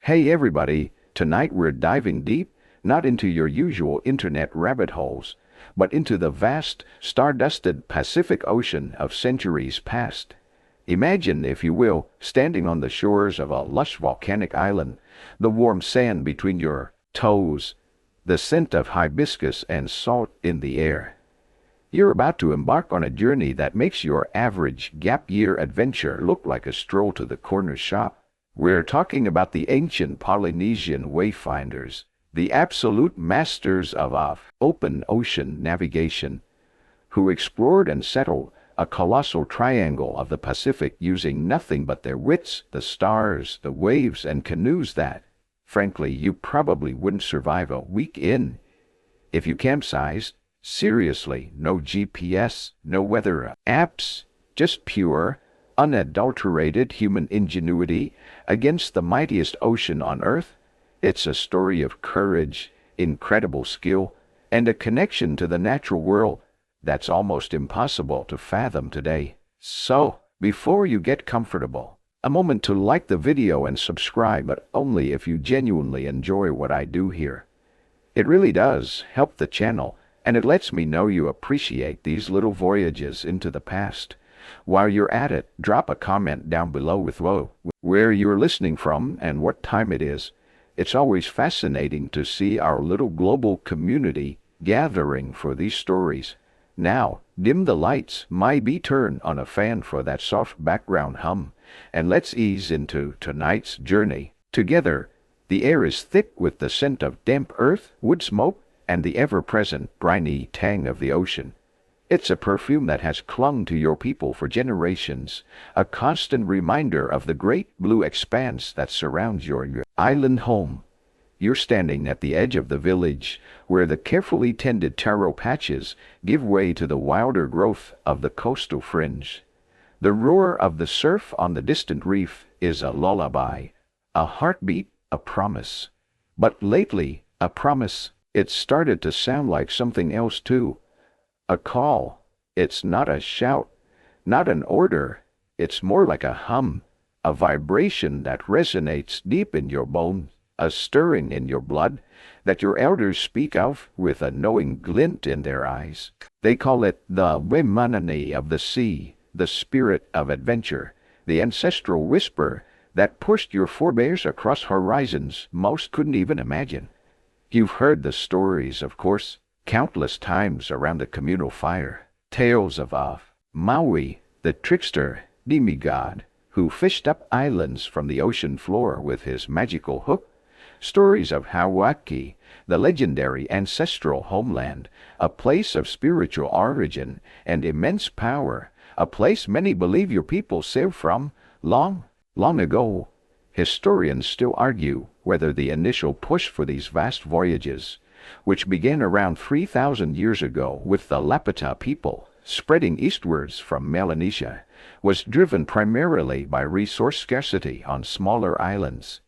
Hey everybody, tonight we're diving deep, not into your usual internet rabbit holes, but into the vast, star-dusted Pacific Ocean of centuries past. Imagine, if you will, standing on the shores of a lush volcanic island, the warm sand between your toes, the scent of hibiscus and salt in the air. You're about to embark on a journey that makes your average gap-year adventure look like a stroll to the corner shop. We're talking about the ancient Polynesian wayfinders, the absolute masters of open ocean navigation, who explored and settled a colossal triangle of the Pacific using nothing but their wits, the stars, the waves, and canoes that, frankly, you probably wouldn't survive a week in. If you capsized, seriously, no GPS, no weather apps, just pure, unadulterated human ingenuity against the mightiest ocean on Earth. It's a story of courage, incredible skill, and a connection to the natural world that's almost impossible to fathom today. So, before you get comfortable, a moment to like the video and subscribe, but only if you genuinely enjoy what I do here. It really does help the channel, and it lets me know you appreciate these little voyages into the past. While you're at it, drop a comment down below with where you're listening from and what time it is. It's always fascinating to see our little global community gathering for these stories. Now, dim the lights, maybe turn on a fan for that soft background hum, and let's ease into tonight's journey. Together, the air is thick with the scent of damp earth, wood smoke, and the ever-present briny tang of the ocean. It's a perfume that has clung to your people for generations, a constant reminder of the great blue expanse that surrounds your island home. You're standing at the edge of the village, where the carefully tended taro patches give way to the wilder growth of the coastal fringe. The roar of the surf on the distant reef is a lullaby, a heartbeat, a promise. But lately, a promise, it's started to sound like something else too. A call. It's not a shout, not an order. It's more like a hum, a vibration that resonates deep in your bones, a stirring in your blood that your elders speak of with a knowing glint in their eyes. They call it the Wemanani of the sea, the spirit of adventure, the ancestral whisper that pushed your forebears across horizons most couldn't even imagine. You've heard the stories, of course, countless times around the communal fire. Tales of Maui, the trickster demigod who fished up islands from the ocean floor with his magical hook. Stories of Hawaii, the legendary ancestral homeland, a place of spiritual origin and immense power, a place many believe your people sailed from long, long ago. Historians still argue whether the initial push for these vast voyages, which began around 3,000 years ago with the Lapita people spreading eastwards from Melanesia, was driven primarily by resource scarcity on smaller islands,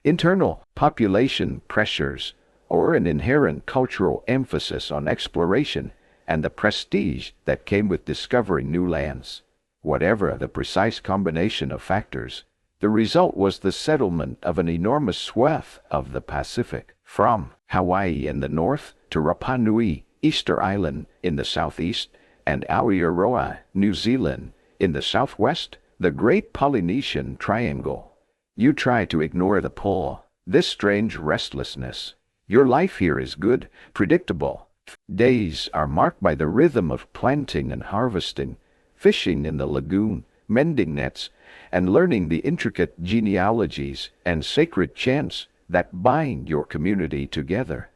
internal population pressures, or an inherent cultural emphasis on exploration and the prestige that came with discovering new lands. Whatever the precise combination of factors, the result was the settlement of an enormous swath of the Pacific, from Hawaii in the north to Rapa Nui, Easter Island in the southeast, and Aotearoa, New Zealand, in the southwest, the Great Polynesian Triangle. You try to ignore the pull, this strange restlessness. Your life here is good, predictable. Days are marked by the rhythm of planting and harvesting, fishing in the lagoon, mending nets, and learning the intricate genealogies and sacred chants that bind your community together.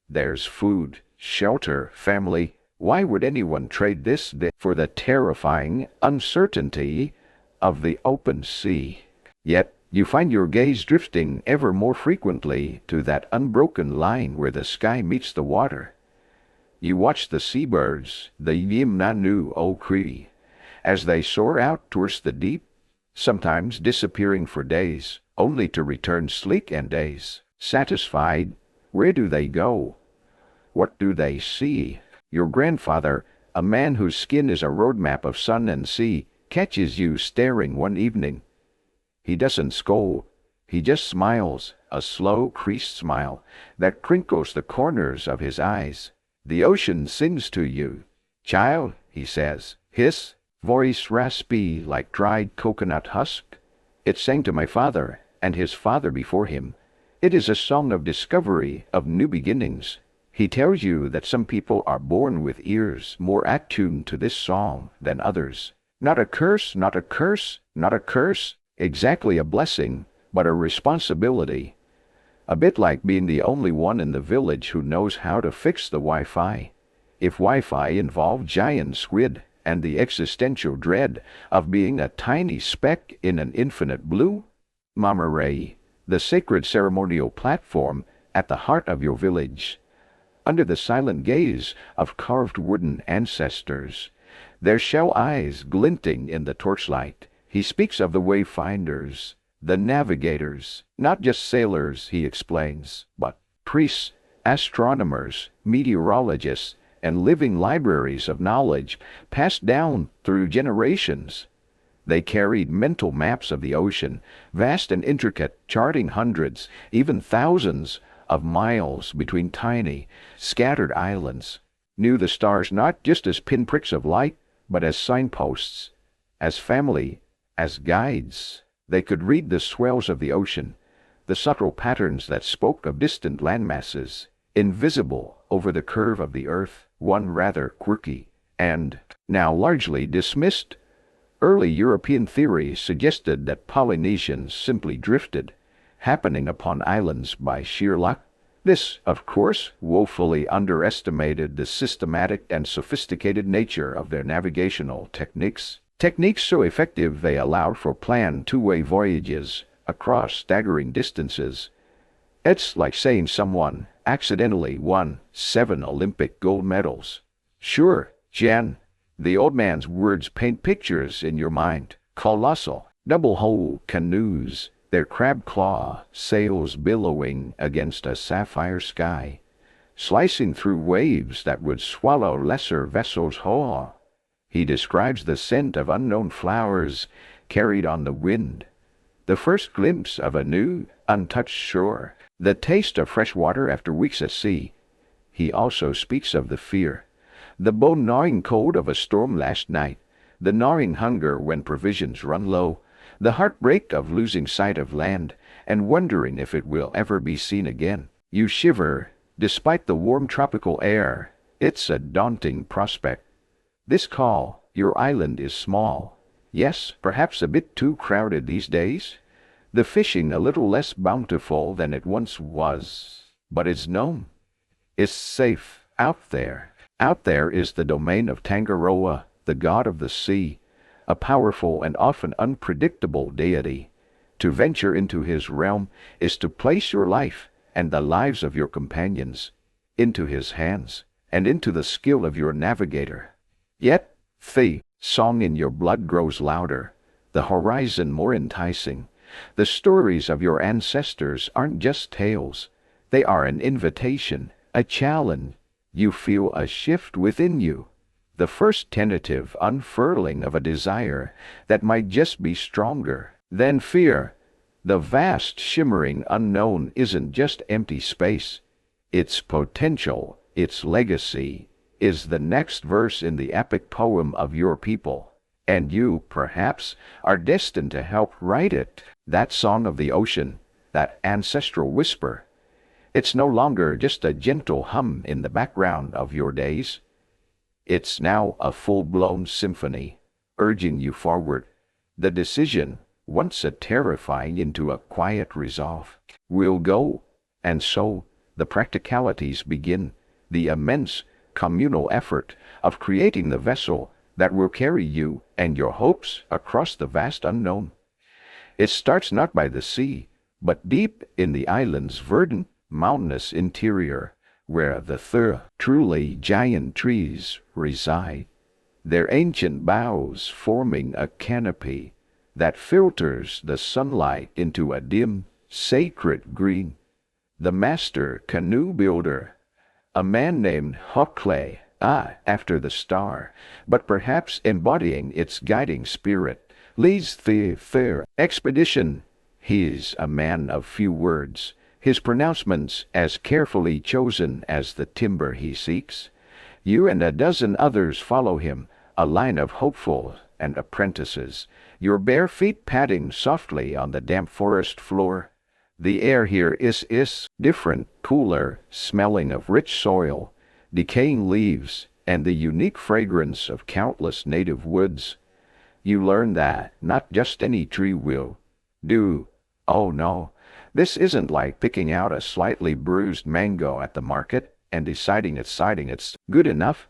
There's food, shelter, family. Why would anyone trade this for the terrifying uncertainty of the open sea? Yet, you find your gaze drifting ever more frequently to that unbroken line where the sky meets the water. You watch the seabirds, the Yimnanu Okri, as they soar out towards the deep, sometimes disappearing for days, only to return sleek and dazed. Satisfied, where do they go? What do they see? Your grandfather, a man whose skin is a roadmap of sun and sea, catches you staring one evening. He doesn't scold, He just smiles, a slow, creased smile that crinkles the corners of his eyes. The ocean sings to you. Child, he says, his voice raspy like dried coconut husk. It sang to my father and his father before him. It is a song of discovery, of new beginnings. He tells you that some people are born with ears more attuned to this song than others. Not a curse, not a curse, not a curse. Exactly a blessing, but a responsibility. A bit like being the only one in the village who knows how to fix the Wi-Fi. If Wi-Fi involved giant squid and the existential dread of being a tiny speck in an infinite blue, Mama Ray, the sacred ceremonial platform at the heart of your village, under the silent gaze of carved wooden ancestors, their shell eyes glinting in the torchlight, he speaks of the wayfinders, the navigators, not just sailors, he explains, but priests, astronomers, meteorologists, and living libraries of knowledge passed down through generations. They carried mental maps of the ocean, vast and intricate, charting hundreds, even thousands of miles between tiny, scattered islands, knew the stars not just as pinpricks of light, but as signposts, as family, as guides. They could read the swells of the ocean, the subtle patterns that spoke of distant landmasses, invisible over the curve of the earth, one rather quirky, and now largely dismissed. Early European theory suggested that Polynesians simply drifted, happening upon islands by sheer luck. This, of course, woefully underestimated the systematic and sophisticated nature of their navigational techniques. Techniques so effective they allowed for planned two-way voyages across staggering distances. It's like saying someone accidentally won 7 Olympic gold medals. Sure, Jan, the old man's words paint pictures in your mind. Colossal, double-hull canoes, their crab-claw sails billowing against a sapphire sky, slicing through waves that would swallow lesser vessels whole. He describes the scent of unknown flowers carried on the wind, the first glimpse of a new, untouched shore, the taste of fresh water after weeks at sea. He also speaks of the fear, the bone-gnawing cold of a storm last night, the gnawing hunger when provisions run low, the heartbreak of losing sight of land and wondering if it will ever be seen again. You shiver, despite the warm tropical air. It's a daunting prospect. This call, your island is small. Yes, perhaps a bit too crowded these days. The fishing a little less bountiful than it once was. But it's known. It's safe out there. Out there is the domain of Tangaroa, the god of the sea, a powerful and often unpredictable deity. To venture into his realm is to place your life and the lives of your companions into his hands and into the skill of your navigator. Yet, the song in your blood grows louder, the horizon more enticing. The stories of your ancestors aren't just tales. They are an invitation, a challenge. You feel a shift within you, the first tentative unfurling of a desire that might just be stronger than fear. The vast, shimmering unknown isn't just empty space. Its potential, its legacy, is the next verse in the epic poem of your people. And you, perhaps, are destined to help write it, that song of the ocean, that ancestral whisper. It's no longer just a gentle hum in the background of your days. It's now a full-blown symphony, urging you forward. The decision, once a terrifying into a quiet resolve, will go. And so, the practicalities begin, the immense communal effort of creating the vessel that will carry you and your hopes across the vast unknown. It starts not by the sea, but deep in the island's verdant, mountainous interior, where the truly giant trees reside, their ancient boughs forming a canopy that filters the sunlight into a dim, sacred green. The master canoe builder, a man named Hockley, after the star, but perhaps embodying its guiding spirit, leads the expedition. He's a man of few words, his pronouncements as carefully chosen as the timber he seeks. You and a dozen others follow him, a line of hopefuls and apprentices, your bare feet padding softly on the damp forest floor. The air here is different, cooler, smelling of rich soil, decaying leaves, and the unique fragrance of countless native woods. You learn that not just any tree will do. Oh no, this isn't like picking out a slightly bruised mango at the market and deciding it's good enough.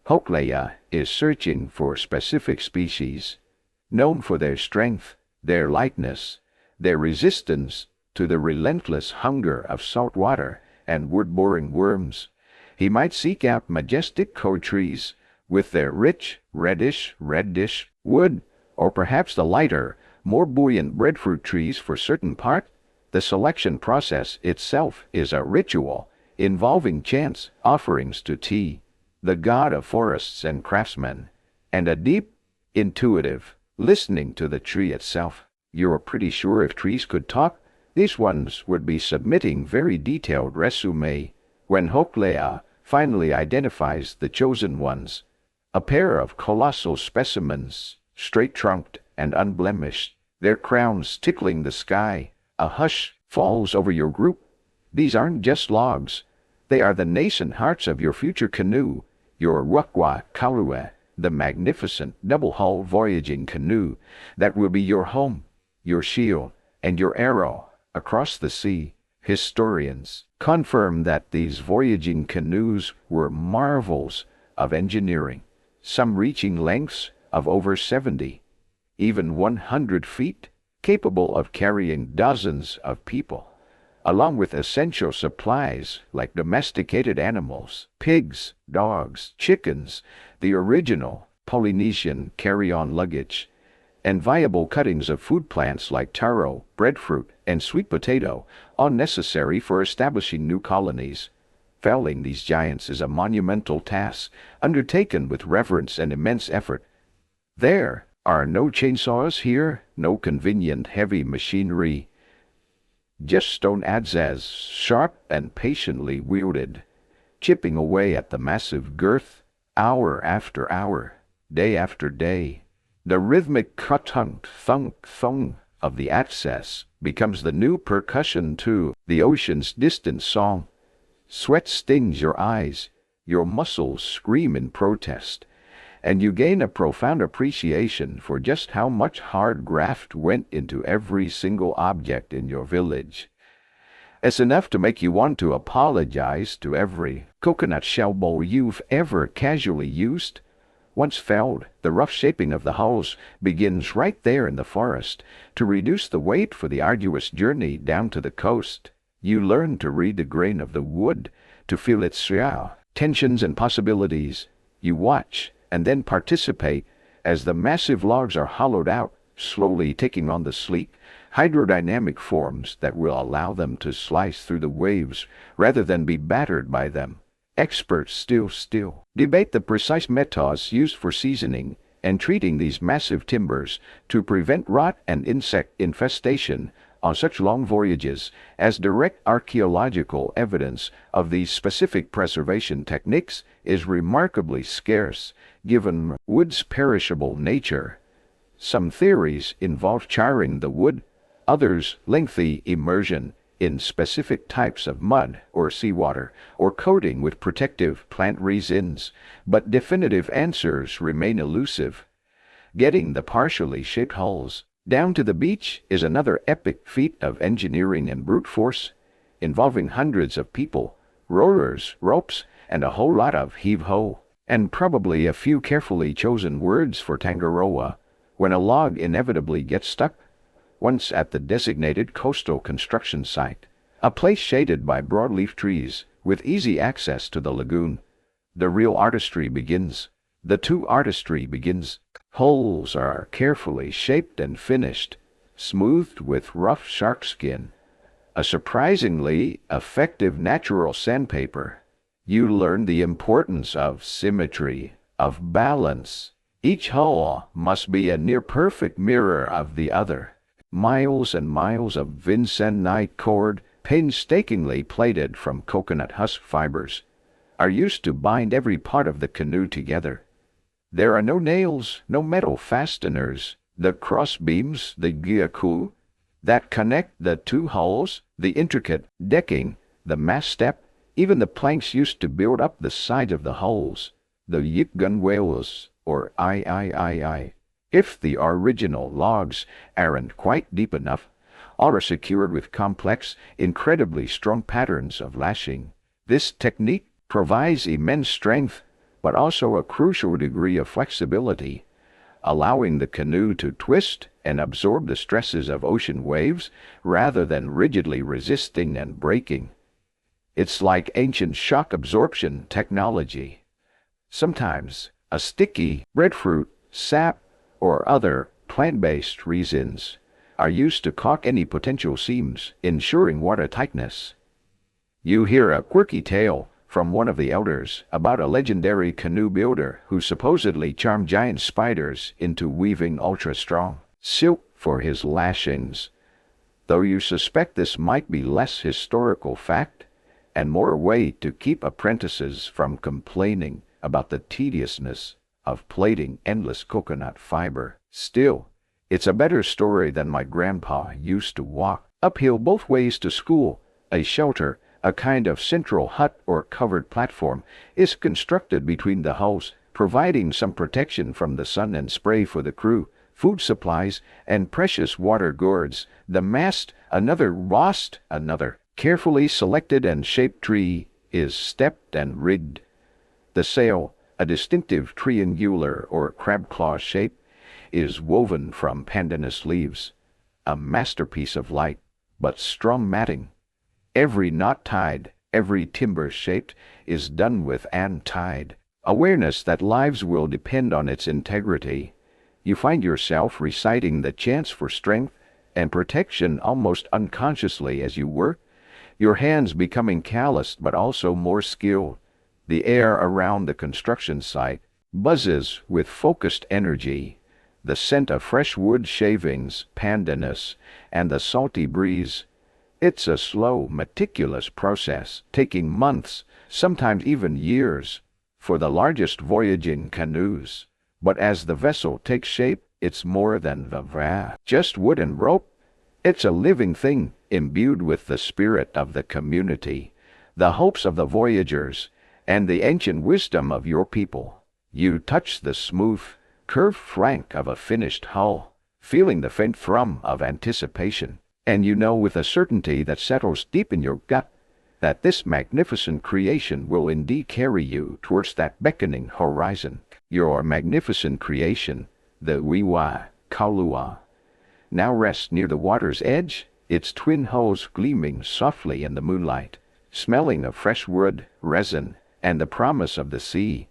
Hoklea is searching for specific species, known for their strength, their lightness, their resistance to the relentless hunger of salt water and wood-boring worms. He might seek out majestic code trees with their rich, reddish wood, or perhaps the lighter, more buoyant breadfruit trees for certain part. The selection process itself is a ritual, involving chance offerings to Ti, the god of forests and craftsmen, and a deep, intuitive listening to the tree itself. You're pretty sure if trees could talk, these ones would be submitting very detailed resume. When Hoklea finally identifies the chosen ones, a pair of colossal specimens, straight-trunked and unblemished, their crowns tickling the sky, a hush falls over your group. These aren't just logs. They are the nascent hearts of your future canoe, your Wakwa Kalua, the magnificent double-hull voyaging canoe that will be your home, your shield, and your arrow across the sea. Historians confirm that these voyaging canoes were marvels of engineering, some reaching lengths of over 70, even 100 feet, capable of carrying dozens of people, along with essential supplies like domesticated animals, pigs, dogs, chickens, the original Polynesian carry-on luggage, and viable cuttings of food plants like taro, breadfruit, and sweet potato, all necessary for establishing new colonies. Felling these giants is a monumental task, undertaken with reverence and immense effort. There are no chainsaws here, no convenient heavy machinery, just stone adzes, sharp and patiently wielded, chipping away at the massive girth, hour after hour, day after day. The rhythmic ka-tunk, thunk, thung of the access becomes the new percussion to the ocean's distant song. Sweat stings your eyes, your muscles scream in protest, and you gain a profound appreciation for just how much hard graft went into every single object in your village. It's enough to make you want to apologize to every coconut shell bowl you've ever casually used. Once felled, the rough shaping of the hulls begins right there in the forest to reduce the weight for the arduous journey down to the coast. You learn to read the grain of the wood, to feel its tensions and possibilities. You watch and then participate as the massive logs are hollowed out, slowly taking on the sleek, hydrodynamic forms that will allow them to slice through the waves rather than be battered by them. Experts still debate the precise methods used for seasoning and treating these massive timbers to prevent rot and insect infestation on such long voyages, as direct archaeological evidence of these specific preservation techniques is remarkably scarce, given wood's perishable nature. Some theories involve charring the wood, others lengthy immersion in specific types of mud or seawater, or coating with protective plant resins, but definitive answers remain elusive. Getting the partially shaped hulls down to the beach is another epic feat of engineering and brute force, involving hundreds of people, rowers, ropes, and a whole lot of heave-ho, and probably a few carefully chosen words for Tangaroa when a log inevitably gets stuck. Once at the designated coastal construction site, a place shaded by broadleaf trees with easy access to the lagoon, the real artistry begins. The true artistry begins. Hulls are carefully shaped and finished, smoothed with rough shark skin, a surprisingly effective natural sandpaper. You learn the importance of symmetry, of balance. Each hull must be a near-perfect mirror of the other. Miles and miles of Vincenite cord, painstakingly plaited from coconut husk fibers, are used to bind every part of the canoe together. There are no nails, no metal fasteners. The crossbeams, the gyaku, that connect the two hulls, the intricate decking, the mast step, even the planks used to build up the sides of the hulls, the yikgun whales, or I. If the original logs aren't quite deep enough, all are secured with complex, incredibly strong patterns of lashing. This technique provides immense strength, but also a crucial degree of flexibility, allowing the canoe to twist and absorb the stresses of ocean waves rather than rigidly resisting and breaking. It's like ancient shock absorption technology. Sometimes a sticky breadfruit, sap, or other plant-based resins are used to caulk any potential seams, ensuring watertightness. You hear a quirky tale from one of the elders about a legendary canoe builder who supposedly charmed giant spiders into weaving ultra-strong silk for his lashings. Though you suspect this might be less historical fact and more a way to keep apprentices from complaining about the tediousness of plaiting endless coconut fiber. Still, it's a better story than my grandpa used to walk uphill both ways to school. A shelter, a kind of central hut or covered platform, is constructed between the hulls, providing some protection from the sun and spray for the crew, food supplies, and precious water gourds. The mast, another carefully selected and shaped tree, is stepped and rigged. The sail, a distinctive triangular or crab-claw shape, is woven from pandanus leaves, a masterpiece of light but strong matting. Every knot tied, every timber shaped, is done with an tide awareness that lives will depend on its integrity. You find yourself reciting the chants for strength and protection almost unconsciously as you work, your hands becoming calloused but also more skilled. The air around the construction site buzzes with focused energy. The scent of fresh wood shavings, pandanus, and the salty breeze. It's a slow, meticulous process, taking months, sometimes even years, for the largest voyaging canoes. But as the vessel takes shape, it's more than just wood and rope. It's a living thing, imbued with the spirit of the community, the hopes of the voyagers, and the ancient wisdom of your people. You touch the smooth, curved flank of a finished hull, feeling the faint thrum of anticipation, and you know with a certainty that settles deep in your gut that this magnificent creation will indeed carry you towards that beckoning horizon. Your magnificent creation, the Wiwa Kaulua, now rests near the water's edge, its twin hulls gleaming softly in the moonlight, smelling of fresh wood, resin, and the promise of the sea.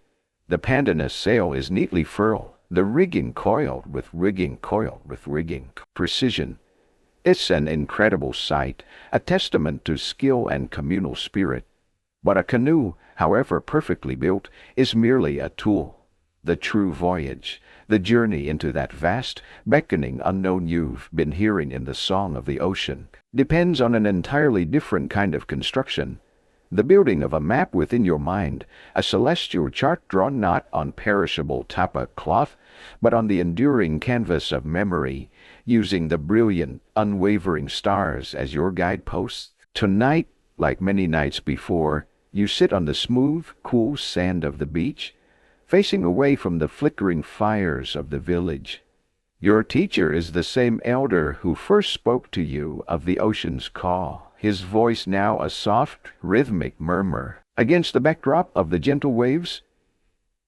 The pandanus sail is neatly furled, the rigging coiled with rigging precision. It's an incredible sight, a testament to skill and communal spirit. But a canoe, however perfectly built, is merely a tool. The true voyage, the journey into that vast, beckoning unknown you've been hearing in the song of the ocean, depends on an entirely different kind of construction. The building of a map within your mind, a celestial chart drawn not on perishable tapa cloth, but on the enduring canvas of memory, using the brilliant, unwavering stars as your guideposts. Tonight, like many nights before, you sit on the smooth, cool sand of the beach, facing away from the flickering fires of the village. Your teacher is the same elder who first spoke to you of the ocean's call, his voice now a soft, rhythmic murmur against the backdrop of the gentle waves.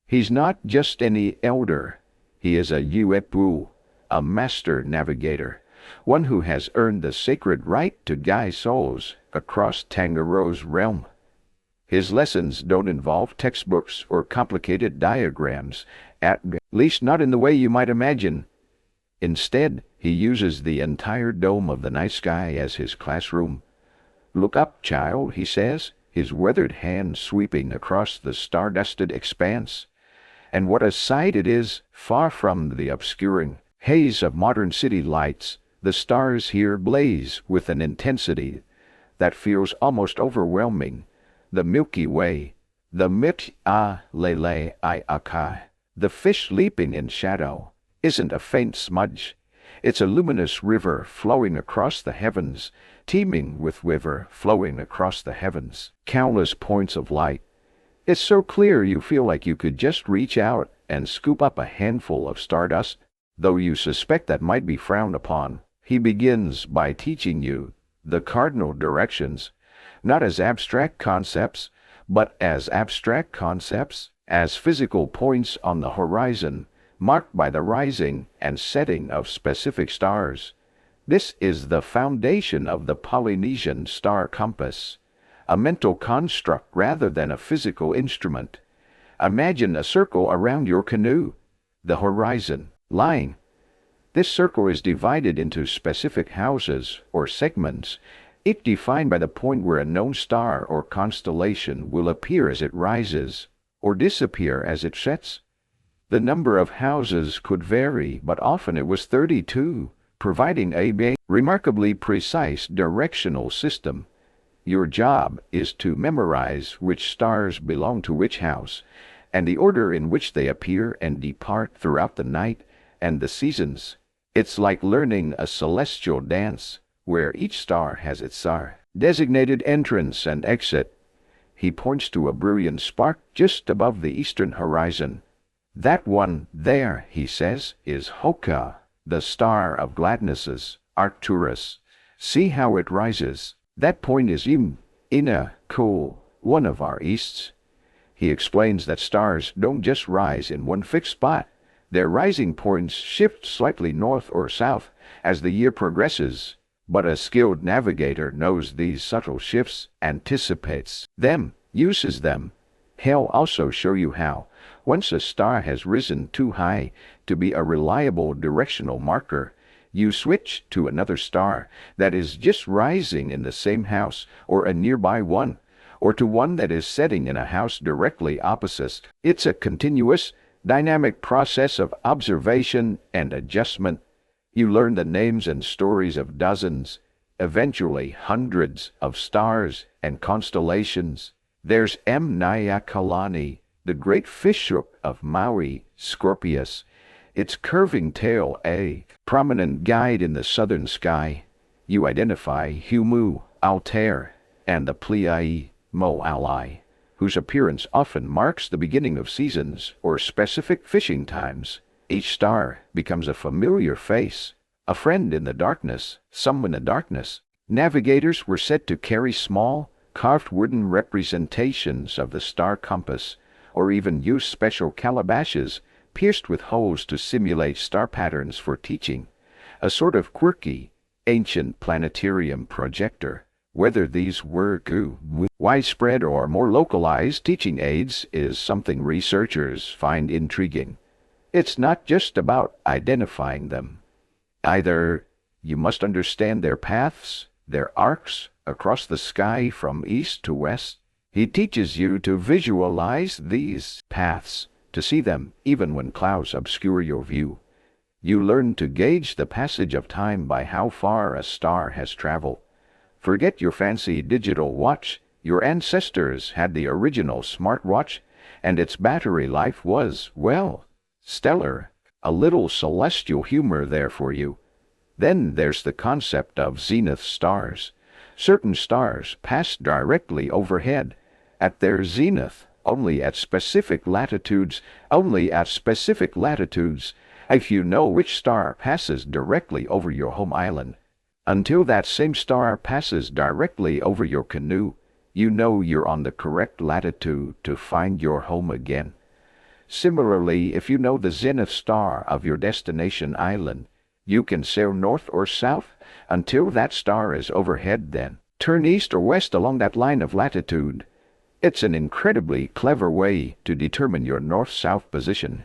He's not just any elder. He is a uepu, a master navigator, one who has earned the sacred right to guide souls across Tangaroa's realm. His lessons don't involve textbooks or complicated diagrams, at least not in the way you might imagine. Instead, he uses the entire dome of the night sky as his classroom. "Look up, child," he says, his weathered hand sweeping across the star-dusted expanse. And what a sight it is, far from the obscuring haze of modern city lights, The stars here blaze with an intensity that feels almost overwhelming. The Milky Way, the Mit-a-Lele I-Akai, the fish leaping in shadow, isn't a faint smudge. It's a luminous river flowing across the heavens, teeming with countless points of light. It's so clear you feel like you could just reach out and scoop up a handful of stardust, though you suspect that might be frowned upon. He begins by teaching you the cardinal directions, not as abstract concepts, but as physical points on the horizon, marked by the rising and setting of specific stars. This is the foundation of the Polynesian star compass, a mental construct rather than a physical instrument. Imagine a circle around your canoe, the horizon line. This circle is divided into specific houses or segments, each defined by the point where a known star or constellation will appear as it rises or disappear as it sets. The number of houses could vary, but often it was 32, providing a remarkably precise directional system. Your job is to memorize which stars belong to which house, and the order in which they appear and depart throughout the night and the seasons. It's like learning a celestial dance, where each star has its designated entrance and exit. He points to a brilliant spark just above the eastern horizon. That one there, he says, is Hoka, the star of gladnesses, Arcturus. See how it rises. That point is Ina Cool, one of our easts. He explains that stars don't just rise in one fixed spot. Their rising points shift slightly north or south as the year progresses, but a skilled navigator knows these subtle shifts, anticipates them, uses them. He'll also show you how, once a star has risen too high to be a reliable directional marker, you switch to another star that is just rising in the same house or a nearby one, or to one that is setting in a house directly opposite. It's a continuous, dynamic process of observation and adjustment. You learn the names and stories of dozens, eventually hundreds of stars and constellations. There's Nyakalani, the great fishhook of Maui, Scorpius, its curving tail a prominent guide in the southern sky. You identify Humu, Altair, and the Pleiai, Mo'alai, whose appearance often marks the beginning of seasons or specific fishing times. Each star becomes a familiar face, a friend in the darkness, some in the darkness. Navigators were said to carry small, carved wooden representations of the star compass, or even use special calabashes pierced with holes to simulate star patterns for teaching, a sort of quirky, ancient planetarium projector. Whether these were widespread or more localized teaching aids is something researchers find intriguing. It's not just about identifying them. Either you must understand their paths, their arcs across the sky from east to west. He teaches you to visualize these paths, to see them even when clouds obscure your view. You learn to gauge the passage of time by how far a star has traveled. Forget your fancy digital watch. Your ancestors had the original smartwatch, and its battery life was, well, stellar. A little celestial humor there for you. Then there's the concept of zenith stars. Certain stars pass directly overhead, at their zenith, only at specific latitudes. If you know which star passes directly over your home island, until that same star passes directly over your canoe, you know you're on the correct latitude to find your home again. Similarly, if you know the zenith star of your destination island, you can sail north or south until that star is overhead, then turn east or west along that line of latitude. It's an incredibly clever way to determine your north-south position.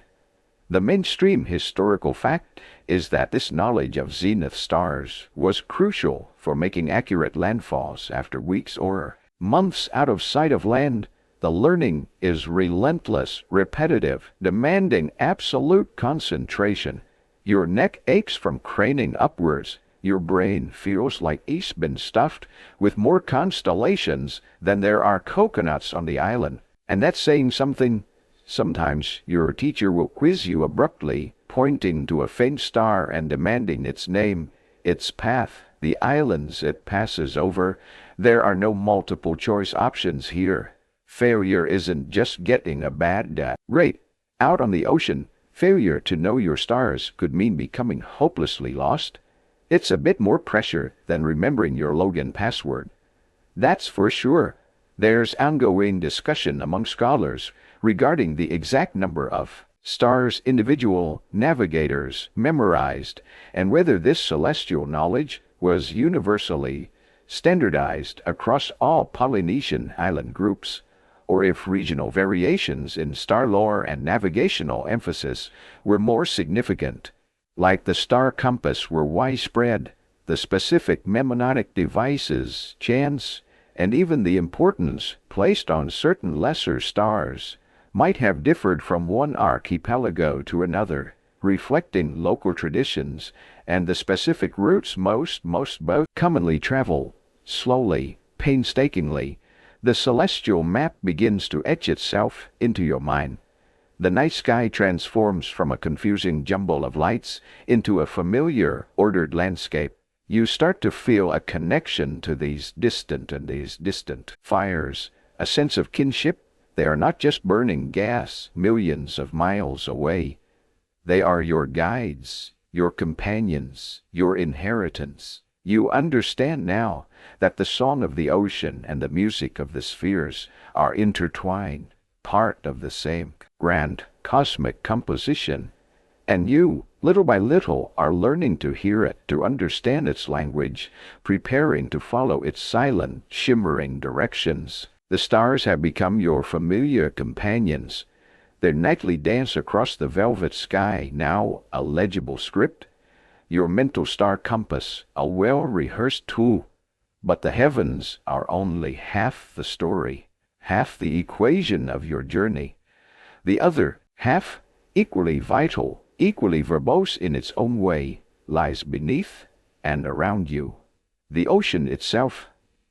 The mainstream historical fact is that this knowledge of zenith stars was crucial for making accurate landfalls after weeks or months out of sight of land. The learning is relentless, repetitive, demanding absolute concentration. Your neck aches from craning upwards. Your brain feels like it's been stuffed with more constellations than there are coconuts on the island. And that's saying something. Sometimes your teacher will quiz you abruptly, pointing to a faint star and demanding its name, its path, the islands it passes over. There are no multiple choice options here. Failure isn't just getting a bad rate. Out on the ocean, failure to know your stars could mean becoming hopelessly lost. It's a bit more pressure than remembering your login password. That's for sure. There's ongoing discussion among scholars regarding the exact number of stars individual navigators memorized and whether this celestial knowledge was universally standardized across all Polynesian island groups, or if regional variations in star lore and navigational emphasis were more significant. Like the star compass were widespread, the specific mnemonic devices, chants, and even the importance placed on certain lesser stars might have differed from one archipelago to another, reflecting local traditions and the specific routes most both commonly travel. Slowly, painstakingly, the celestial map begins to etch itself into your mind. The night sky transforms from a confusing jumble of lights into a familiar, ordered landscape. You start to feel a connection to these distant fires, a sense of kinship. They are not just burning gas millions of miles away. They are your guides, your companions, your inheritance. You understand now that the song of the ocean and the music of the spheres are intertwined, part of the same grand cosmic composition. And you, little by little, are learning to hear it, to understand its language, preparing to follow its silent, shimmering directions. The stars have become your familiar companions. Their nightly dance across the velvet sky, now a legible script. Your mental star compass, a well-rehearsed tool. But the heavens are only half the story, half the equation of your journey. The other half, equally vital, equally verbose in its own way, lies beneath and around you. The ocean itself,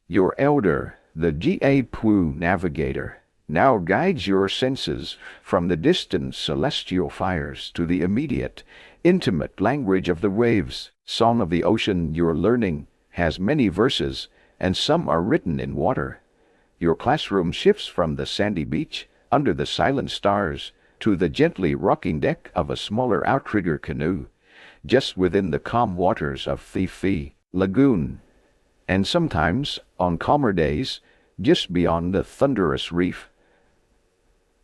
your elder, the Ga-Pu navigator, now guides your senses from the distant celestial fires to the immediate, intimate language of the waves. Song of the ocean you're learning has many verses, and some are written in water. Your classroom shifts from the sandy beach, under the silent stars, to the gently rocking deck of a smaller outrigger canoe, just within the calm waters of Thifi Lagoon, and sometimes, on calmer days, just beyond the thunderous reef.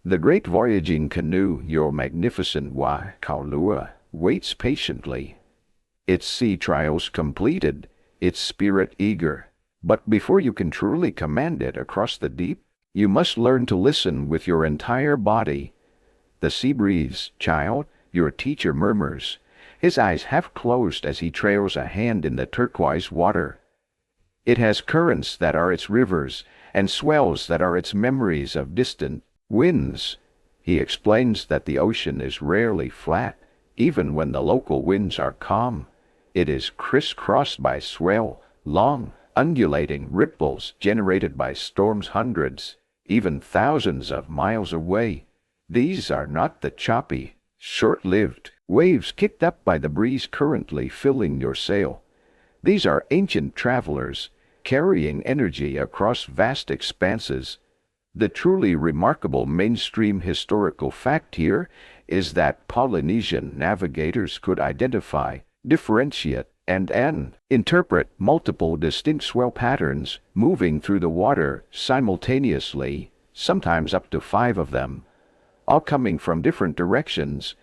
The great voyaging canoe, your magnificent Kaulua, waits patiently, its sea trials completed, its spirit eager. But before you can truly command it across the deep, you must learn to listen with your entire body. The sea breeze, child, your teacher murmurs, his eyes half closed as he trails a hand in the turquoise water. It has currents that are its rivers, and swells that are its memories of distant winds. He explains that the ocean is rarely flat, even when the local winds are calm. It is crisscrossed by swell, long, undulating ripples generated by storms hundreds, even thousands of miles away. These are not the choppy, short-lived waves kicked up by the breeze currently filling your sail. These are ancient travelers, carrying energy across vast expanses. The truly remarkable mainstream historical fact here is that Polynesian navigators could identify, differentiate, and interpret multiple distinct swell patterns moving through the water simultaneously, sometimes up to 5 of them, all coming from different directions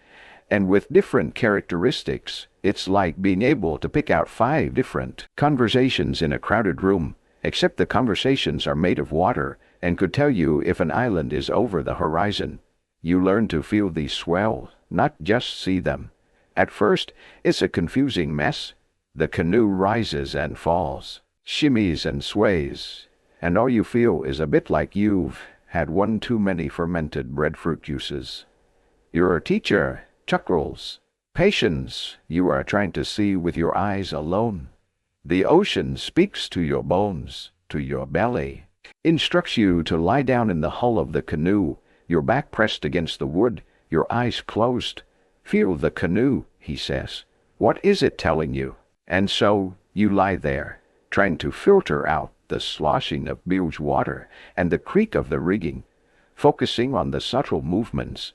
and with different characteristics. It's like being able to pick out 5 different conversations in a crowded room, except the conversations are made of water and could tell you if an island is over the horizon. You learn to feel these swell, not just see them. At first, it's a confusing mess. The canoe rises and falls, shimmies and sways, and all you feel is a bit like you've had one too many fermented breadfruit juices. Your teacher chuckles. Patience, you are trying to see with your eyes alone. The ocean speaks to your bones, to your belly, instructs you to lie down in the hull of the canoe, your back pressed against the wood, your eyes closed. Feel the canoe, he says. What is it telling you? And so you lie there, trying to filter out the sloshing of bilge water and the creak of the rigging, focusing on the subtle movements.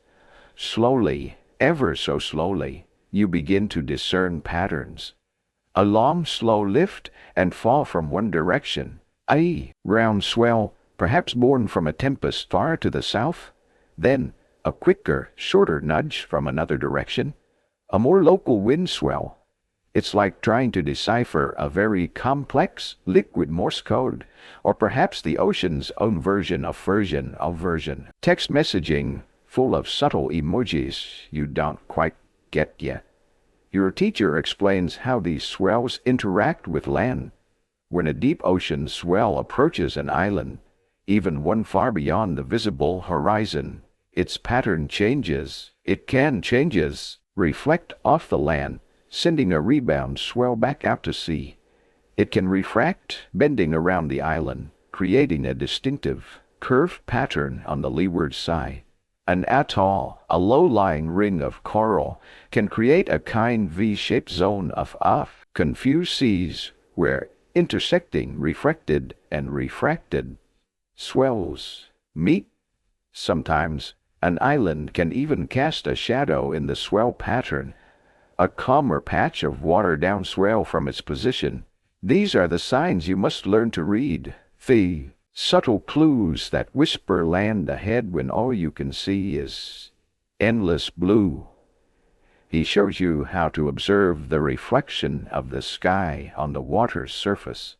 Slowly, ever so slowly, you begin to discern patterns. A long, slow lift and fall from one direction. A round swell, perhaps born from a tempest far to the south. Then a quicker, shorter nudge from another direction. A more local wind swell. It's like trying to decipher a very complex, liquid Morse code, or perhaps the ocean's own version of version. Text messaging full of subtle emojis you don't quite get yet. Your teacher explains how these swells interact with land. When a deep ocean swell approaches an island, even one far beyond the visible horizon, its pattern changes. It can reflect off the land, sending a rebound swell back out to sea. It can refract, bending around the island, creating a distinctive, curved pattern on the leeward side. An atoll, a low-lying ring of coral, can create a kind V-shaped zone of confused seas where intersecting reflected and refracted swells meet. Sometimes an island can even cast a shadow in the swell pattern, a calmer patch of water downswell from its position. These are the signs you must learn to read. The subtle clues that whisper land ahead when all you can see is endless blue. He shows you how to observe the reflection of the sky on the water's surface.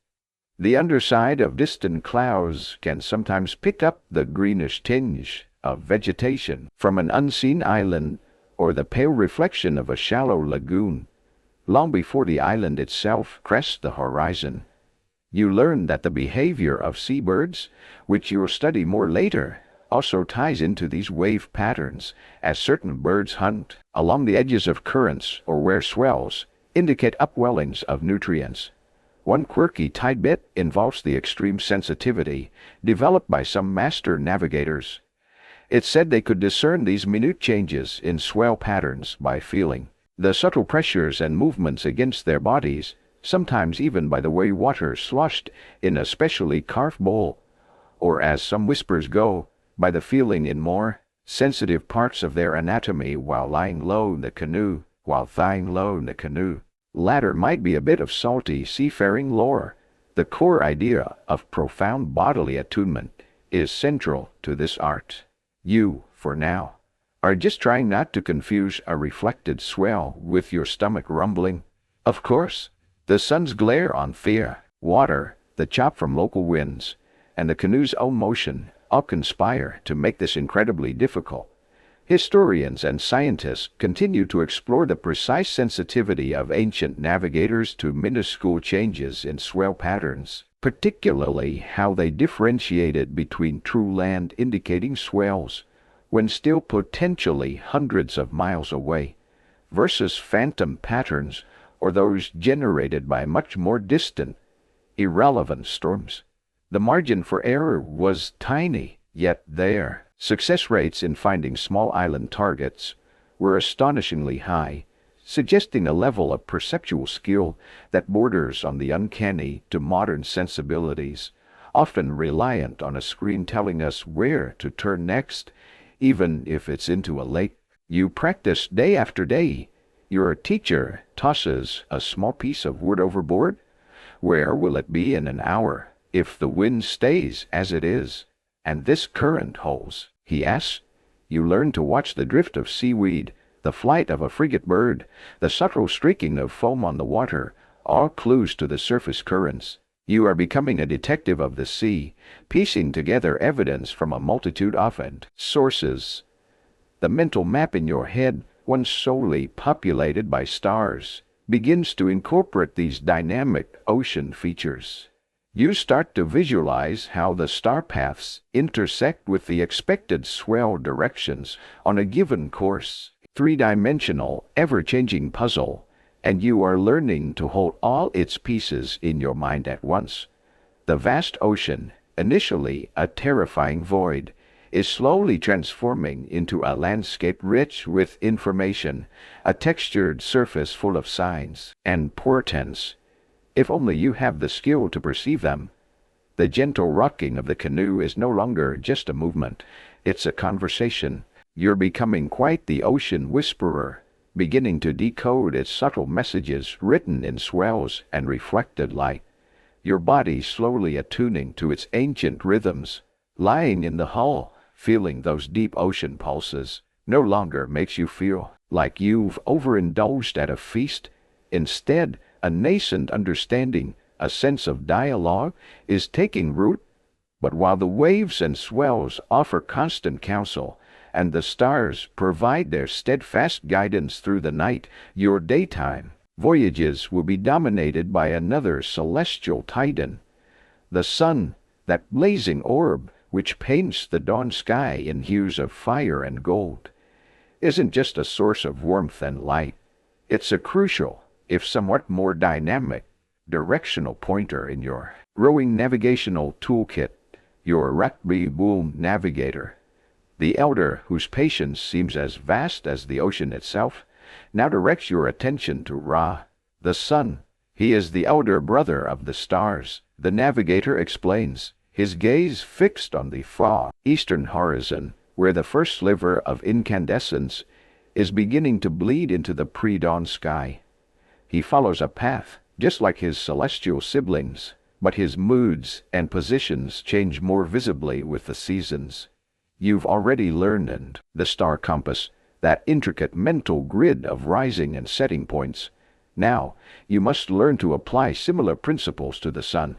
The underside of distant clouds can sometimes pick up the greenish tinge of vegetation from an unseen island or the pale reflection of a shallow lagoon. Long before the island itself crests the horizon, you learn that the behavior of seabirds, which you'll study more later, also ties into these wave patterns, as certain birds hunt along the edges of currents or where swells indicate upwellings of nutrients. One quirky tidbit involves the extreme sensitivity developed by some master navigators. It's said they could discern these minute changes in swell patterns by feeling the subtle pressures and movements against their bodies, sometimes even by the way water sloshed in a specially carved bowl, or as some whispers go, by the feeling in more sensitive parts of their anatomy while lying low in the canoe. Latter might be a bit of salty seafaring lore. The core idea of profound bodily attunement is central to this art. You, for now, are just trying not to confuse a reflected swell with your stomach rumbling. Of course, the sun's glare on fear, water, the chop from local winds, and the canoe's own motion all conspire to make this incredibly difficult. Historians and scientists continue to explore the precise sensitivity of ancient navigators to minuscule changes in swell patterns, particularly how they differentiated between true land indicating swells when still potentially hundreds of miles away, versus phantom patterns or those generated by much more distant, irrelevant storms. The margin for error was tiny, yet their success rates in finding small island targets were astonishingly high, suggesting a level of perceptual skill that borders on the uncanny to modern sensibilities, often reliant on a screen telling us where to turn next, even if it's into a lake. You practice day after day. Your teacher tosses a small piece of wood overboard. Where will it be in an hour if the wind stays as it is, and this current holds? He asks. You learn to watch the drift of seaweed, the flight of a frigate bird, the subtle streaking of foam on the water, all clues to the surface currents. You are becoming a detective of the sea, piecing together evidence from a multitude of sources. The mental map in your head, once solely populated by stars, begins to incorporate these dynamic ocean features. You start to visualize how the star paths intersect with the expected swell directions on a given course. Three-dimensional, ever-changing puzzle and you are learning to hold all its pieces in your mind at once. The vast ocean, initially a terrifying void, is slowly transforming into a landscape rich with information, a textured surface full of signs and portents, if only you have the skill to perceive them. The gentle rocking of the canoe is no longer just a movement, it's a conversation. You're becoming quite the ocean whisperer, beginning to decode its subtle messages written in swells and reflected light. Your body slowly attuning to its ancient rhythms. Lying in the hull, feeling those deep ocean pulses, no longer makes you feel like you've overindulged at a feast. Instead, a nascent understanding, a sense of dialogue, is taking root. But while the waves and swells offer constant counsel, and the stars provide their steadfast guidance through the night, your daytime voyages will be dominated by another celestial titan. The sun, that blazing orb which paints the dawn sky in hues of fire and gold, isn't just a source of warmth and light. It's a crucial, if somewhat more dynamic, directional pointer in your rowing navigational toolkit, your rugby boom navigator. The elder, whose patience seems as vast as the ocean itself, now directs your attention to Ra, the sun. He is the elder brother of the stars, the navigator explains, his gaze fixed on the far eastern horizon, where the first sliver of incandescence is beginning to bleed into the pre-dawn sky. He follows a path, just like his celestial siblings, but his moods and positions change more visibly with the seasons. You've already learned the star compass, that intricate mental grid of rising and setting points. Now, you must learn to apply similar principles to the sun,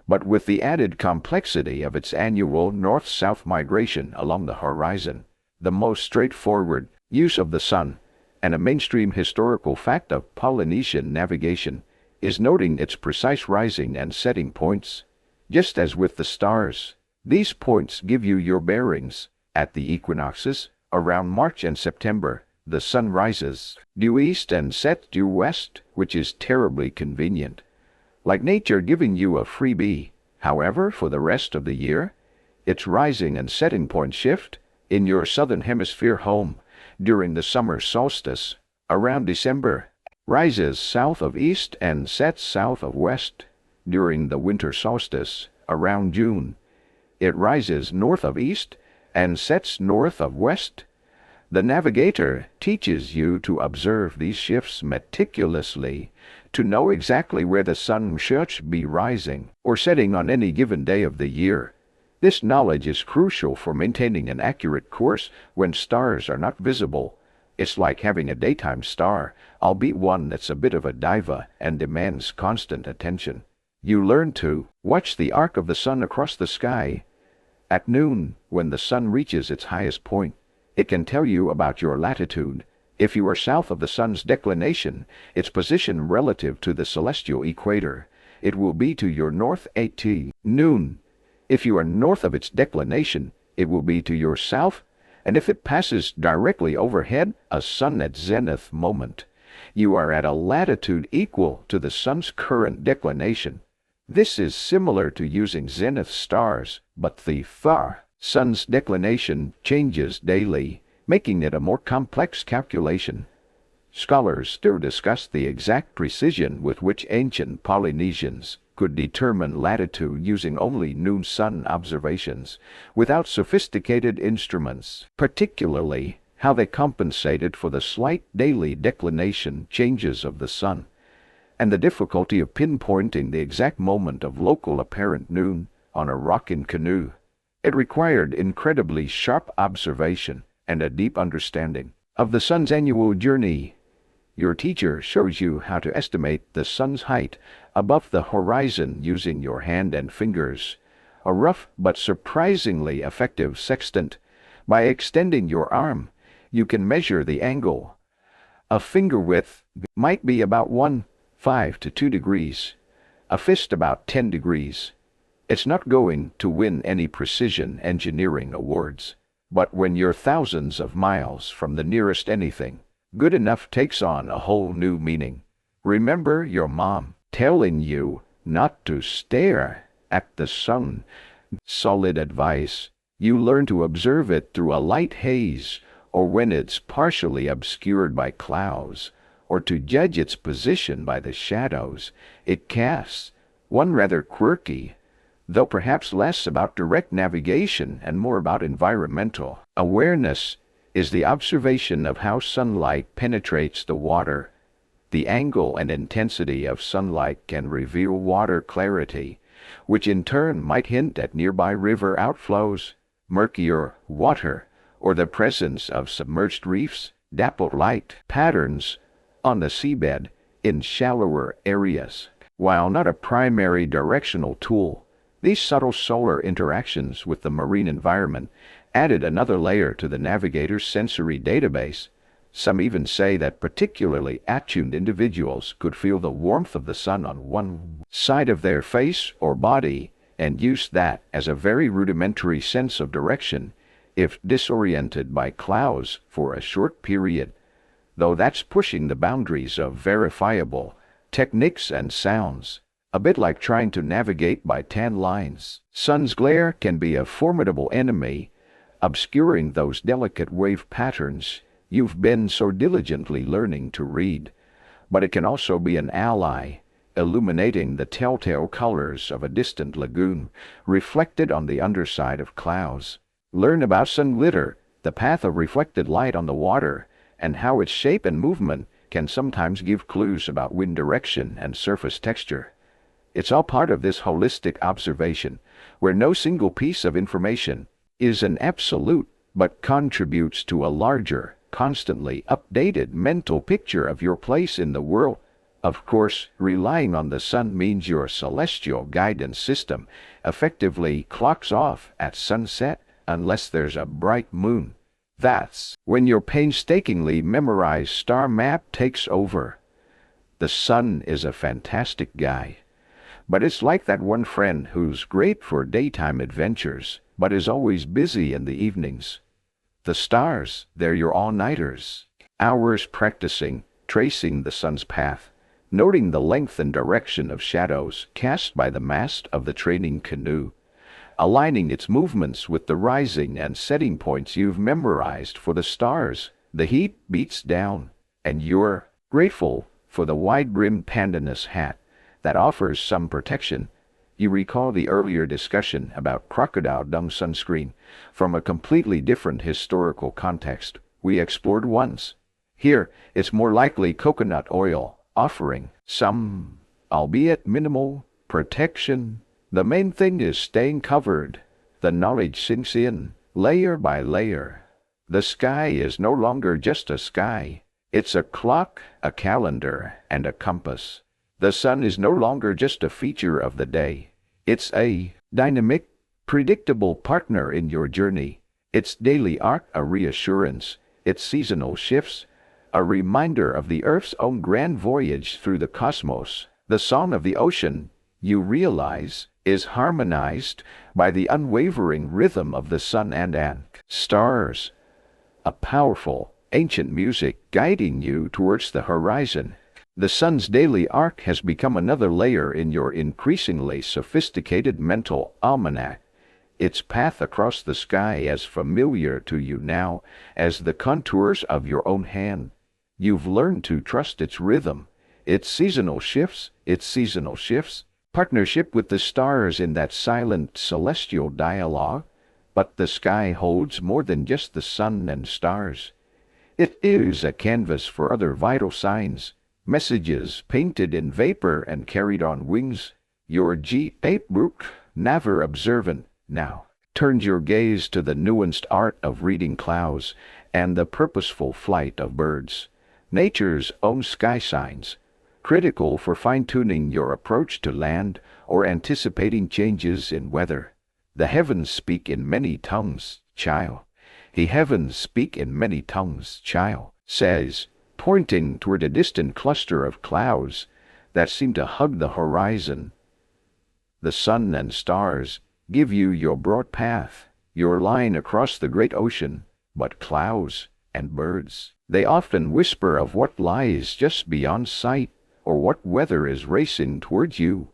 but with the added complexity of its annual north-south migration along the horizon. The most straightforward use of the sun, and a mainstream historical fact of Polynesian navigation, is noting its precise rising and setting points. Just as with the stars, these points give you your bearings. At the equinoxes, around March and September, the sun rises due east and sets due west, which is terribly convenient. Like nature giving you a freebie. However, for the rest of the year, its rising and setting point shift in your southern hemisphere home during the summer solstice, around December, rises south of east and sets south of west. During the winter solstice, around June, it rises north of east and sets north of west. The navigator teaches you to observe these shifts meticulously, to know exactly where the sun should be rising or setting on any given day of the year. This knowledge is crucial for maintaining an accurate course when stars are not visible. It's like having a daytime star, albeit one that's a bit of a diva and demands constant attention. You learn to watch the arc of the sun across the sky. At noon, when the sun reaches its highest point, it can tell you about your latitude. If you are south of the sun's declination, its position relative to the celestial equator, it will be to your north at noon. If you are north of its declination, it will be to your south, and if it passes directly overhead, a sun at zenith moment, you are at a latitude equal to the sun's current declination. This is similar to using zenith stars, but the far sun's declination changes daily, making it a more complex calculation. Scholars still discuss the exact precision with which ancient Polynesians could determine latitude using only noon sun observations, without sophisticated instruments, particularly how they compensated for the slight daily declination changes of the sun, and the difficulty of pinpointing the exact moment of local apparent noon on a rocking canoe. It required incredibly sharp observation and a deep understanding of the sun's annual journey. Your teacher shows you how to estimate the sun's height above the horizon using your hand and fingers, a rough but surprisingly effective sextant. By extending your arm, you can measure the angle. A finger width might be about 1.5 to 2 degrees, a fist about 10 degrees. It's not going to win any precision engineering awards, but when you're thousands of miles from the nearest anything, good enough takes on a whole new meaning. Remember your mom telling you not to stare at the sun. Solid advice. You learn to observe it through a light haze, or when it's partially obscured by clouds, or to judge its position by the shadows it casts. One rather quirky, though perhaps less about direct navigation and more about environmental awareness, is the observation of how sunlight penetrates the water. The angle and intensity of sunlight can reveal water clarity, which in turn might hint at nearby river outflows, murkier water, or the presence of submerged reefs, dappled light patterns on the seabed in shallower areas. While not a primary directional tool, these subtle solar interactions with the marine environment added another layer to the navigator's sensory database. Some even say that particularly attuned individuals could feel the warmth of the sun on one side of their face or body and use that as a very rudimentary sense of direction if disoriented by clouds for a short period, though that's pushing the boundaries of verifiable techniques and sounds, a bit like trying to navigate by tan lines. Sun's glare can be a formidable enemy, obscuring those delicate wave patterns you've been so diligently learning to read, but it can also be an ally, illuminating the telltale colors of a distant lagoon reflected on the underside of clouds. Learn about sun glitter, the path of reflected light on the water, and how its shape and movement can sometimes give clues about wind direction and surface texture. It's all part of this holistic observation, where no single piece of information is an absolute, but contributes to a larger, constantly updated mental picture of your place in the world. Of course, relying on the sun means your celestial guidance system effectively clocks off at sunset unless there's a bright moon. That's when your painstakingly memorized star map takes over. The sun is a fantastic guy, but it's like that one friend who's great for daytime adventures, but is always busy in the evenings. The stars, they're your all-nighters. Hours practicing, tracing the sun's path, noting the length and direction of shadows cast by the mast of the training canoe, aligning its movements with the rising and setting points you've memorized for the stars. The heat beats down, and you're grateful for the wide-brimmed pandanus hat that offers some protection. You recall the earlier discussion about crocodile dung sunscreen from a completely different historical context we explored once. Here, it's more likely coconut oil, offering some, albeit minimal, protection. The main thing is staying covered. The knowledge sinks in, layer by layer. The sky is no longer just a sky. It's a clock, a calendar, and a compass. The sun is no longer just a feature of the day. It's a dynamic, predictable partner in your journey. Its daily arc a reassurance, its seasonal shifts a reminder of the Earth's own grand voyage through the cosmos. The song of the ocean, you realize, is harmonized by the unwavering rhythm of the sun and stars. A powerful, ancient music guiding you towards the horizon. The sun's daily arc has become another layer in your increasingly sophisticated mental almanac, its path across the sky as familiar to you now as the contours of your own hand. You've learned to trust its rhythm, its seasonal shifts, partnership with the stars in that silent celestial dialogue. But the sky holds more than just the sun and stars. It is a canvas for other vital signs, messages painted in vapor and carried on wings. Your G8 never observant now turns your gaze to the nuanced art of reading clouds and the purposeful flight of birds, nature's own sky signs, critical for fine-tuning your approach to land or anticipating changes in weather. The heavens speak in many tongues, child. The heavens speak in many tongues, child, says, pointing toward a distant cluster of clouds that seem to hug the horizon. The sun and stars give you your broad path, your line across the great ocean, but clouds and birds, they often whisper of what lies just beyond sight, or what weather is racing towards you.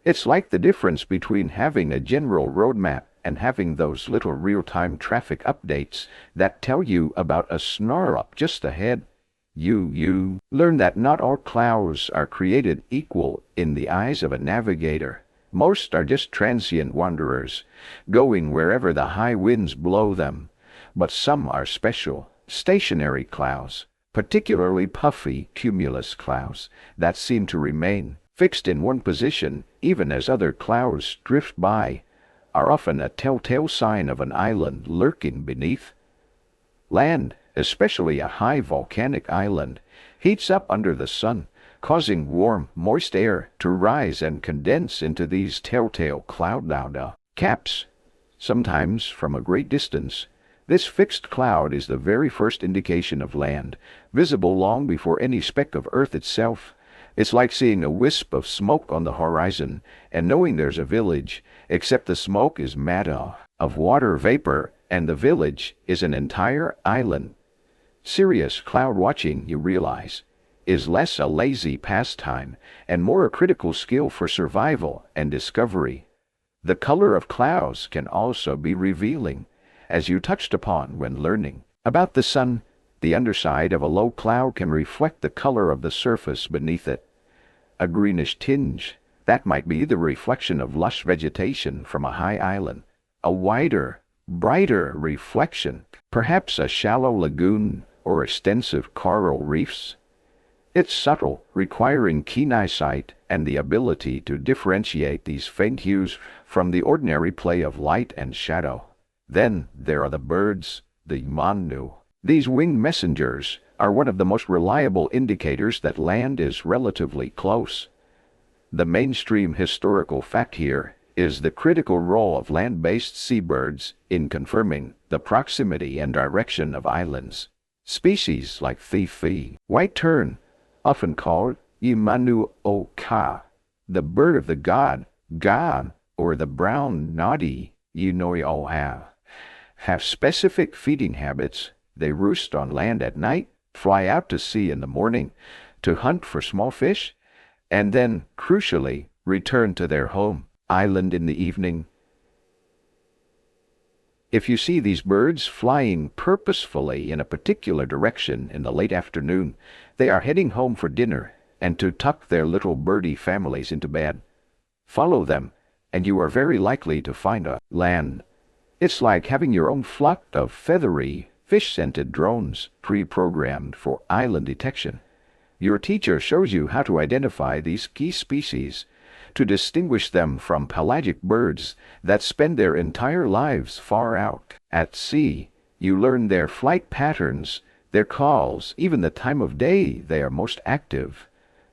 It's like the difference between having a general roadmap and having those little real-time traffic updates that tell you about a snarl-up just ahead. You learn that not all clouds are created equal in the eyes of a navigator. Most are just transient wanderers, going wherever the high winds blow them. But some are special, stationary clouds, particularly puffy cumulus clouds that seem to remain fixed in one position even as other clouds drift by, are often a telltale sign of an island lurking beneath. Land, especially a high volcanic island, heats up under the sun, causing warm, moist air to rise and condense into these telltale cloud caps. Sometimes, from a great distance, this fixed cloud is the very first indication of land, visible long before any speck of earth itself. It's like seeing a wisp of smoke on the horizon and knowing there's a village, except the smoke is made of water vapor and the village is an entire island. Serious cloud watching, you realize, is less a lazy pastime and more a critical skill for survival and discovery. The color of clouds can also be revealing, as you touched upon when learning about the sun. The underside of a low cloud can reflect the color of the surface beneath it. A greenish tinge, that might be the reflection of lush vegetation from a high island. A wider, brighter reflection, perhaps a shallow lagoon or extensive coral reefs. It's subtle, requiring keen eyesight and the ability to differentiate these faint hues from the ordinary play of light and shadow. Then there are the birds, the manu. These winged messengers are one of the most reliable indicators that land is relatively close. The mainstream historical fact here is the critical role of land-based seabirds in confirming the proximity and direction of islands. Species like the white tern, often called Imanu Oka, the bird of the god, or the brown noddy, have specific feeding habits. They roost on land at night, fly out to sea in the morning to hunt for small fish, and then, crucially, return to their home island in the evening. If you see these birds flying purposefully in a particular direction in the late afternoon, they are heading home for dinner and to tuck their little birdie families into bed. Follow them, and you are very likely to find a land. It's like having your own flock of feathery, fish-scented drones pre-programmed for island detection. Your teacher shows you how to identify these key species, to distinguish them from pelagic birds that spend their entire lives far out at sea. You learn their flight patterns, their calls, even the time of day they are most active,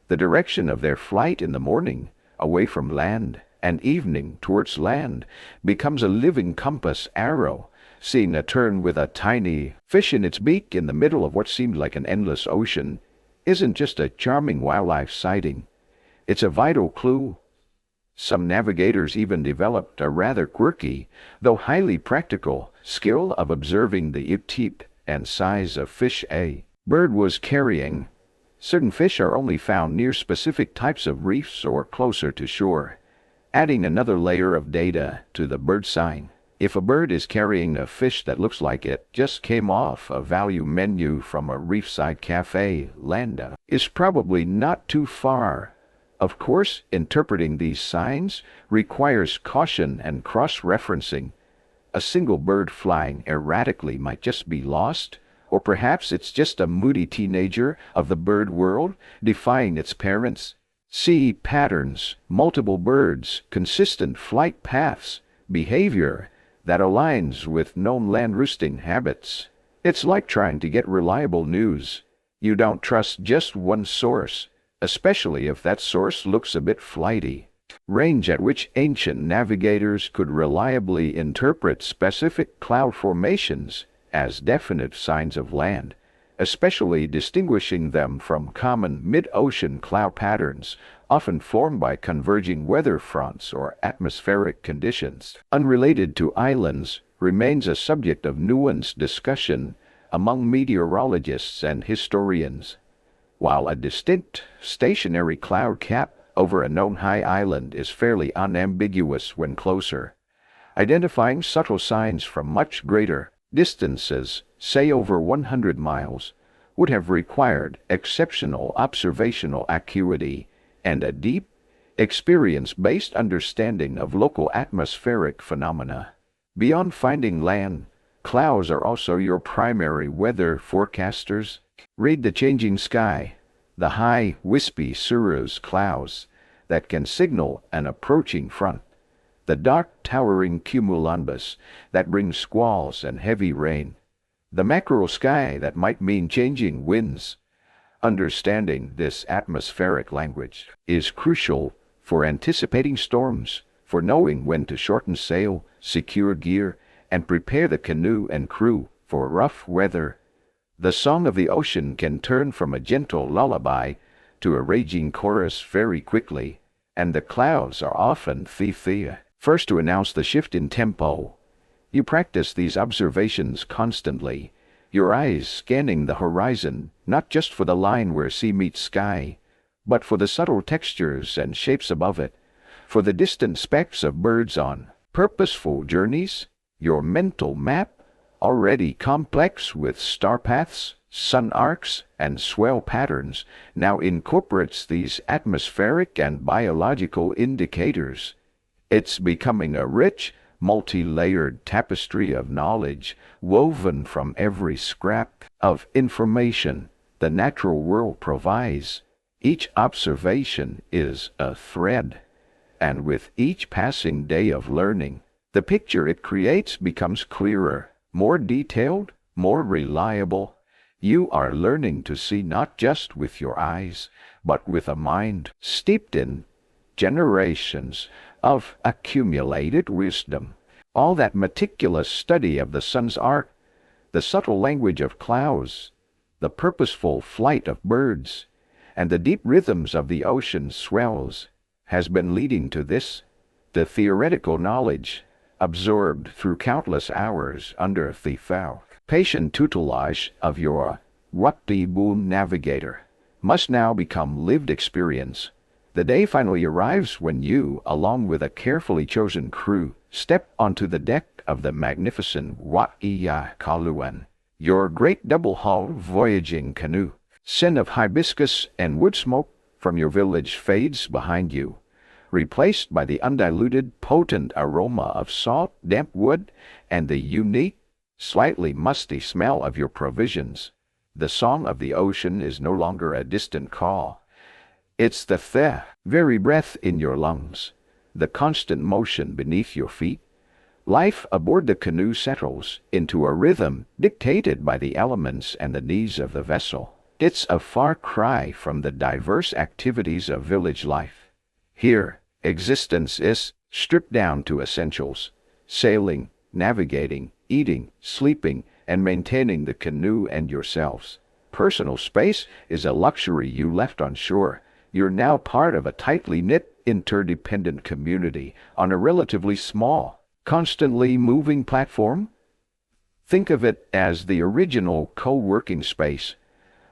the direction of their flight in the morning, away from land, and evening towards land, becomes a living compass arrow. Seeing a tern with a tiny fish in its beak in the middle of what seemed like an endless ocean isn't just a charming wildlife sighting. It's a vital clue. Some navigators even developed a rather quirky, though highly practical, skill of observing the type and size of fish a bird was carrying. Certain fish are only found near specific types of reefs or closer to shore, adding another layer of data to the bird sign. If a bird is carrying a fish that looks like it just came off a value menu from a reefside cafe, land is probably not too far. Of course, interpreting these signs requires caution and cross-referencing. A single bird flying erratically might just be lost, or perhaps it's just a moody teenager of the bird world defying its parents. See patterns, multiple birds, consistent flight paths, behavior that aligns with known land roosting habits. It's like trying to get reliable news. You don't trust just one source, especially if that source looks a bit flighty. Range at which ancient navigators could reliably interpret specific cloud formations as definite signs of land, especially distinguishing them from common mid-ocean cloud patterns, often formed by converging weather fronts or atmospheric conditions unrelated to islands, remains a subject of nuanced discussion among meteorologists and historians. while a distinct, stationary cloud cap over a known high island is fairly unambiguous when closer. Identifying subtle signs from much greater distances, say over 100 miles, would have required exceptional observational acuity and a deep, experience-based understanding of local atmospheric phenomena. Beyond finding land, clouds are also your primary weather forecasters. Read the changing sky, the high, wispy cirrus clouds that can signal an approaching front, the dark, towering cumulonimbus that brings squalls and heavy rain, the mackerel sky that might mean changing winds. Understanding this atmospheric language is crucial for anticipating storms, for knowing when to shorten sail, secure gear, and prepare the canoe and crew for rough weather. The song of the ocean can turn from a gentle lullaby to a raging chorus very quickly, and the clouds are often the first to announce the shift in tempo. You practice these observations constantly, your eyes scanning the horizon not just for the line where sea meets sky, but for the subtle textures and shapes above it, for the distant specks of birds on purposeful journeys. Your mental map, already complex with star paths, sun arcs, and swell patterns, now incorporates these atmospheric and biological indicators. It's becoming a rich, multi-layered tapestry of knowledge woven from every scrap of information the natural world provides. Each observation is a thread, and with each passing day of learning, the picture it creates becomes clearer, more detailed, more reliable. You are learning to see not just with your eyes, but with a mind steeped in generations of accumulated wisdom. All that meticulous study of the sun's arc, the subtle language of clouds, the purposeful flight of birds, and the deep rhythms of the ocean's swells has been leading to this, the theoretical knowledge, absorbed through countless hours under the patient tutelage of your Wakti-Boon navigator, must now become lived experience. The day finally arrives when you, along with a carefully chosen crew, step onto the deck of the magnificent Wat-iya Kaluan, your great double-hull voyaging canoe. Scent of hibiscus and wood smoke from your village fades behind you, replaced by the undiluted, potent aroma of salt, damp wood, and the unique, slightly musty smell of your provisions. The song of the ocean is no longer a distant call. It's the very breath in your lungs, the constant motion beneath your feet. Life aboard the canoe settles into a rhythm dictated by the elements and the needs of the vessel. It's a far cry from the diverse activities of village life. Here, existence is stripped down to essentials: sailing, navigating, eating, sleeping, and maintaining the canoe and yourselves. Personal space is a luxury you left on shore. You're now part of a tightly knit, interdependent community on a relatively small, constantly moving platform. Think of it as the original co-working space,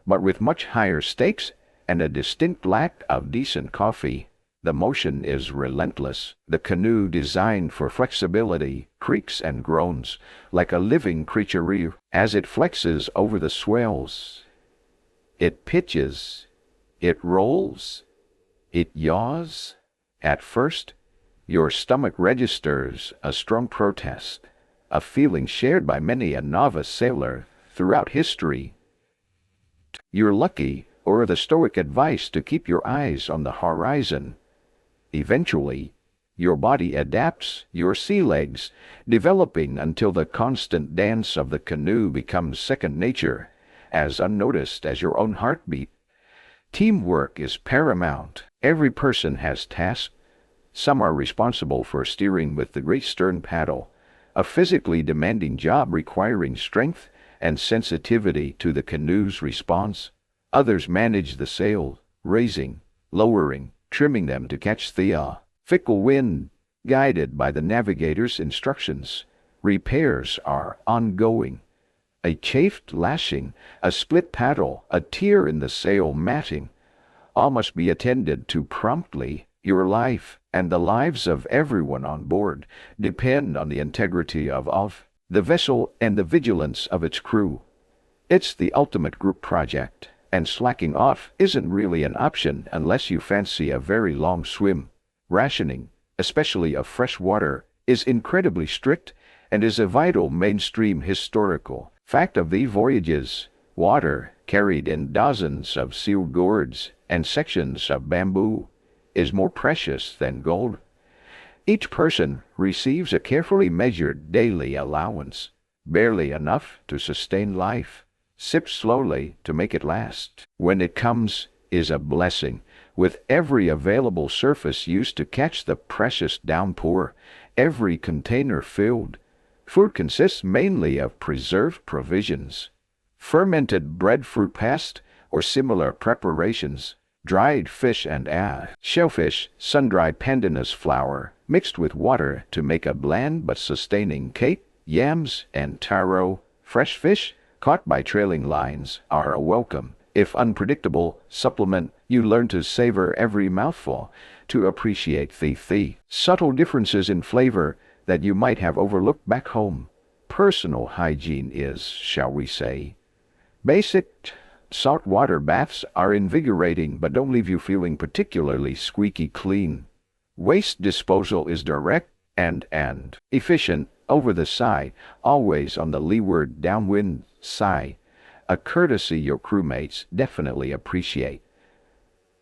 but with much higher stakes and a distinct lack of decent coffee. The motion is relentless. The canoe, designed for flexibility, creaks and groans like a living creature as it flexes over the swells. It pitches, it rolls, it yaws. At first, your stomach registers a strong protest, a feeling shared by many a novice sailor throughout history. You're lucky, or the stoic advice to keep your eyes on the horizon. Eventually, your body adapts, your sea legs, developing until the constant dance of the canoe becomes second nature, as unnoticed as your own heartbeat. Teamwork is paramount. Every person has tasks. Some are responsible for steering with the great stern paddle, a physically demanding job requiring strength and sensitivity to the canoe's response. Others manage the sail, raising, lowering, trimming them to catch the fickle wind, guided by the navigator's instructions. Repairs are ongoing. a chafed lashing, a split paddle, a tear in the sail matting, all must be attended to promptly. Your life and the lives of everyone on board depend on the integrity of the vessel and the vigilance of its crew. It's the ultimate group project, and slacking off isn't really an option unless you fancy a very long swim. Rationing, especially of fresh water, is incredibly strict and is a vital mainstream historical fact of the voyages. Water, carried in dozens of sealed gourds and sections of bamboo, is more precious than gold. Each person receives a carefully measured daily allowance, barely enough to sustain life, sipped slowly to make it last. When it comes, is a blessing, with every available surface used to catch the precious downpour, every container filled. Food consists mainly of preserved provisions, fermented breadfruit paste, or similar preparations, dried fish and shellfish, sun-dried pandanus flour, mixed with water to make a bland but sustaining cake, yams and taro. Fresh fish, caught by trailing lines, are a welcome, if unpredictable, supplement. You learn to savor every mouthful, to appreciate the subtle differences in flavor that you might have overlooked back home. Personal hygiene is, shall we say, basic. Saltwater baths are invigorating but don't leave you feeling particularly squeaky clean. Waste disposal is direct and efficient, over the side, always on the leeward downwind side, a courtesy your crewmates definitely appreciate.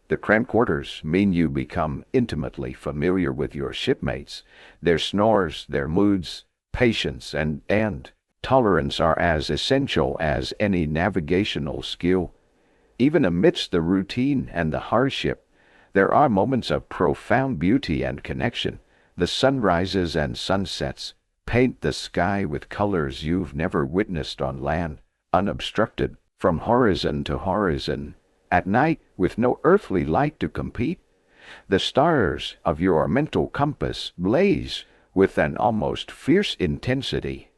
The cramped quarters mean you become intimately familiar with your shipmates. Their snores, their moods, patience, and tolerance are as essential as any navigational skill. Even amidst the routine and the hardship, there are moments of profound beauty and connection. The sunrises and sunsets paint the sky with colors you've never witnessed on land, unobstructed, from horizon to horizon. At night, with no earthly light to compete, the stars of your mental compass blaze with an almost fierce intensity.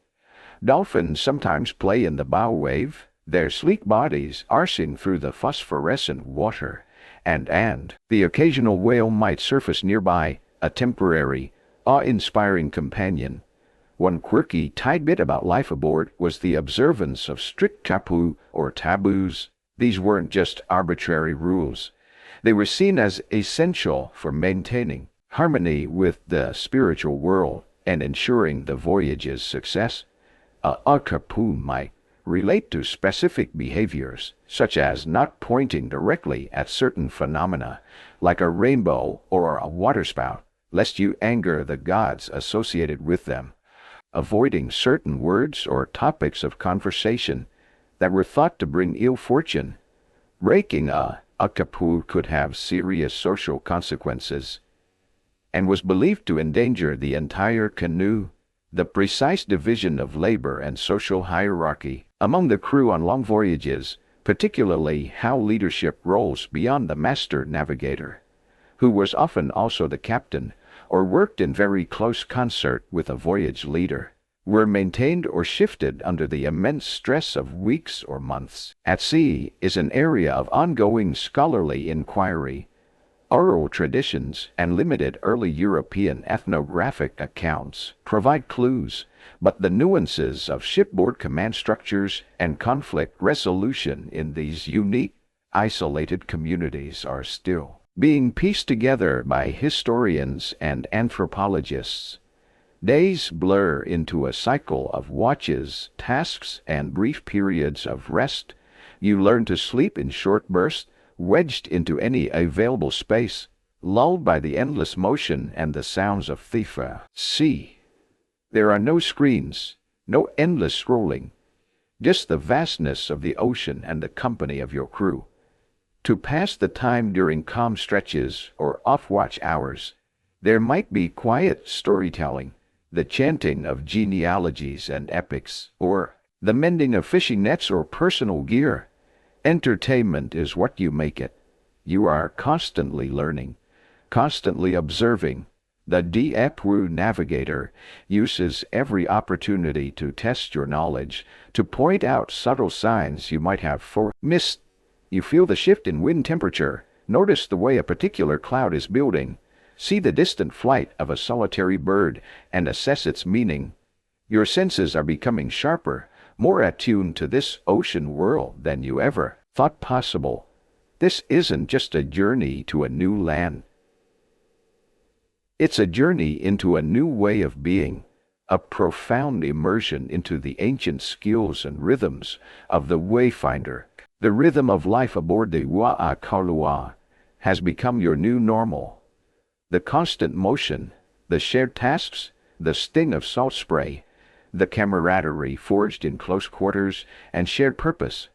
Dolphins sometimes play in the bow wave, their sleek bodies arcing through the phosphorescent water, and the occasional whale might surface nearby, a temporary, awe-inspiring companion. One quirky tidbit about life aboard was the observance of strict taboos. These weren't just arbitrary rules. They were seen as essential for maintaining harmony with the spiritual world and ensuring the voyage's success. A kapu might relate to specific behaviors, such as not pointing directly at certain phenomena, like a rainbow or a waterspout, lest you anger the gods associated with them. Avoiding certain words or topics of conversation that were thought to bring ill fortune. Breaking a kapu could have serious social consequences, and was believed to endanger the entire canoe. The precise division of labor and social hierarchy among the crew on long voyages, particularly how leadership roles beyond the master navigator, who was often also the captain, or worked in very close concert with a voyage leader, were maintained or shifted under the immense stress of weeks or months at sea, is an area of ongoing scholarly inquiry. Oral traditions and limited early European ethnographic accounts provide clues, but the nuances of shipboard command structures and conflict resolution in these unique, isolated communities are still being pieced together by historians and anthropologists. Days blur into a cycle of watches, tasks, and brief periods of rest. You learn to sleep in short bursts, wedged into any available space, lulled by the endless motion and the sounds of the sea. There are no screens, no endless scrolling, just the vastness of the ocean and the company of your crew. To pass the time during calm stretches or off-watch hours, there might be quiet storytelling, the chanting of genealogies and epics, or the mending of fishing nets or personal gear. Entertainment is what you make it. You are constantly learning, constantly observing, The DFW navigator uses every opportunity to test your knowledge, to point out subtle signs you might have missed. You feel the shift in wind temperature, notice the way a particular cloud is building, see the distant flight of a solitary bird, and assess its meaning. Your senses are becoming sharper, more attuned to this ocean world than you ever thought possible. This isn't just a journey to a new land. It's a journey into a new way of being, a profound immersion into the ancient skills and rhythms of the wayfinder. The rhythm of life aboard the Wa'akalua has become your new normal. The constant motion, the shared tasks, the sting of salt spray, the camaraderie forged in close quarters and shared purpose.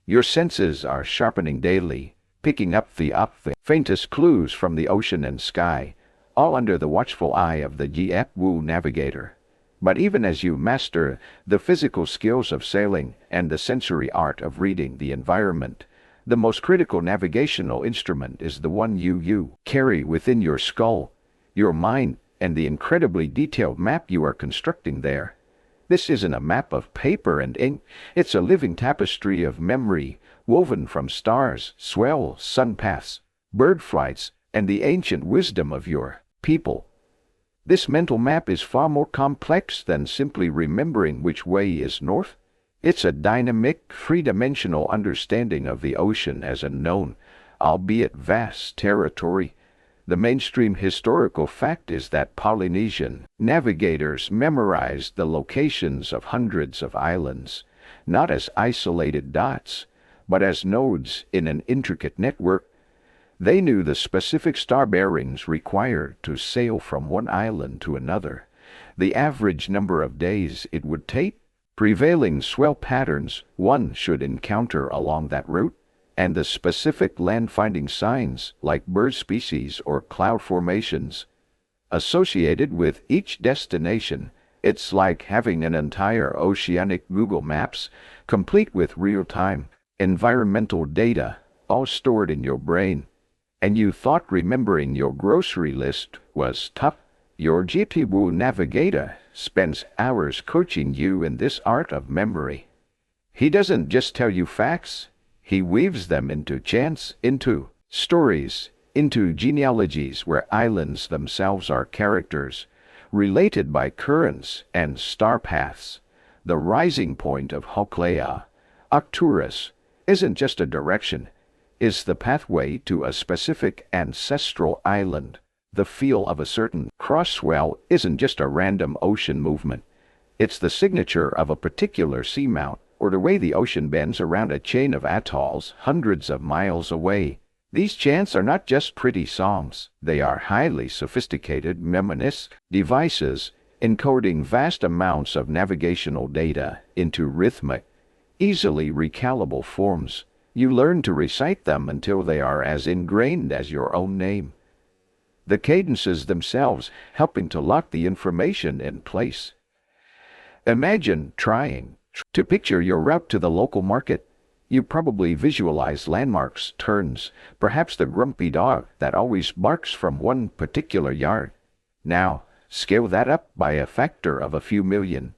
Your senses are sharpening daily, picking up the faintest clues from the ocean and sky, all under the watchful eye of the GFW navigator. But even as you master the physical skills of sailing and the sensory art of reading the environment, the most critical navigational instrument is the one you carry within your skull, your mind, and the incredibly detailed map you are constructing there. This isn't a map of paper and ink, it's a living tapestry of memory, woven from stars, swell, sun paths, bird flights, and the ancient wisdom of your people. This mental map is far more complex than simply remembering which way is north. It's a dynamic, three-dimensional understanding of the ocean as a known, albeit vast, territory. The mainstream historical fact is that Polynesian navigators memorized the locations of hundreds of islands, not as isolated dots, but as nodes in an intricate network. They knew the specific star bearings required to sail from one island to another, the average number of days it would take, prevailing swell patterns one should encounter along that route, and the specific land-finding signs, like bird species or cloud formations, associated with each destination. It's like having an entire oceanic Google Maps, complete with real-time environmental data, all stored in your brain. And you thought remembering your grocery list was tough. Your GFW navigator spends hours coaching you in this art of memory. He doesn't just tell you facts, he weaves them into chants, into stories, into genealogies where islands themselves are characters, related by currents and star paths. The rising point of Hoklea, Arcturus, isn't just a direction, it's the pathway to a specific ancestral island. The feel of a certain cross-swell isn't just a random ocean movement, it's the signature of a particular seamount, or the way the ocean bends around a chain of atolls hundreds of miles away. These chants are not just pretty songs, they are highly sophisticated mnemonics devices encoding vast amounts of navigational data into rhythmic, easily recallable forms. You learn to recite them until they are as ingrained as your own name. The cadences themselves helping to lock the information in place. Imagine trying to picture your route to the local market. You probably visualize landmarks, turns, perhaps the grumpy dog that always barks from one particular yard. Now, scale that up by a factor of a few million.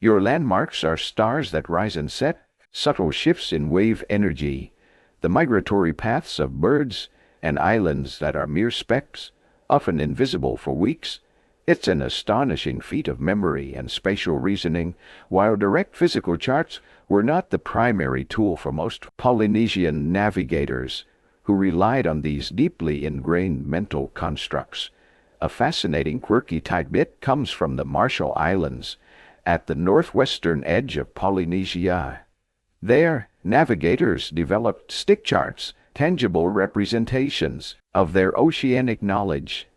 Your landmarks are stars that rise and set, subtle shifts in wave energy, the migratory paths of birds, and islands that are mere specks, often invisible for weeks. It's an astonishing feat of memory and spatial reasoning, while direct physical charts were not the primary tool for most Polynesian navigators, who relied on these deeply ingrained mental constructs. A fascinating quirky tidbit comes from the Marshall Islands, at the northwestern edge of Polynesia. There, navigators developed stick charts, tangible representations of their oceanic knowledge.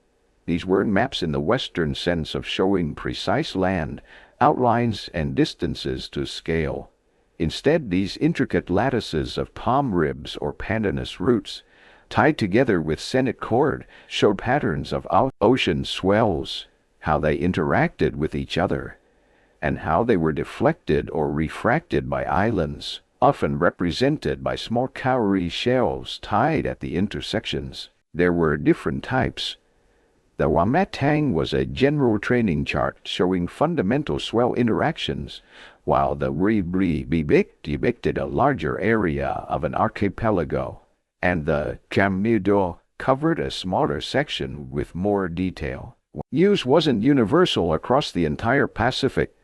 These weren't maps in the Western sense of showing precise land, outlines, and distances to scale. Instead, these intricate lattices of palm ribs or pandanus roots, tied together with sennit cord, showed patterns of ocean swells, how they interacted with each other, and how they were deflected or refracted by islands, often represented by small cowrie shells tied at the intersections. There were different types. The Wamatang was a general training chart showing fundamental swell interactions, while the Ribik depicted a larger area of an archipelago, and the Camido covered a smaller section with more detail. Use wasn't universal across the entire Pacific.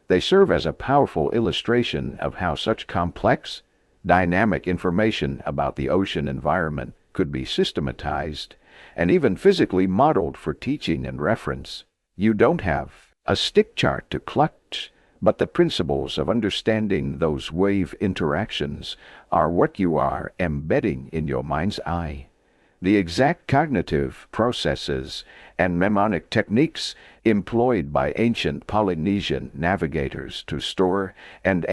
They serve as a powerful illustration of how such complex, dynamic information about the ocean environment could be systematized and even physically modeled for teaching and reference. You don't have a stick chart to clutch, but the principles of understanding those wave interactions are what you are embedding in your mind's eye. The exact cognitive processes and mnemonic techniques employed by ancient Polynesian navigators to store and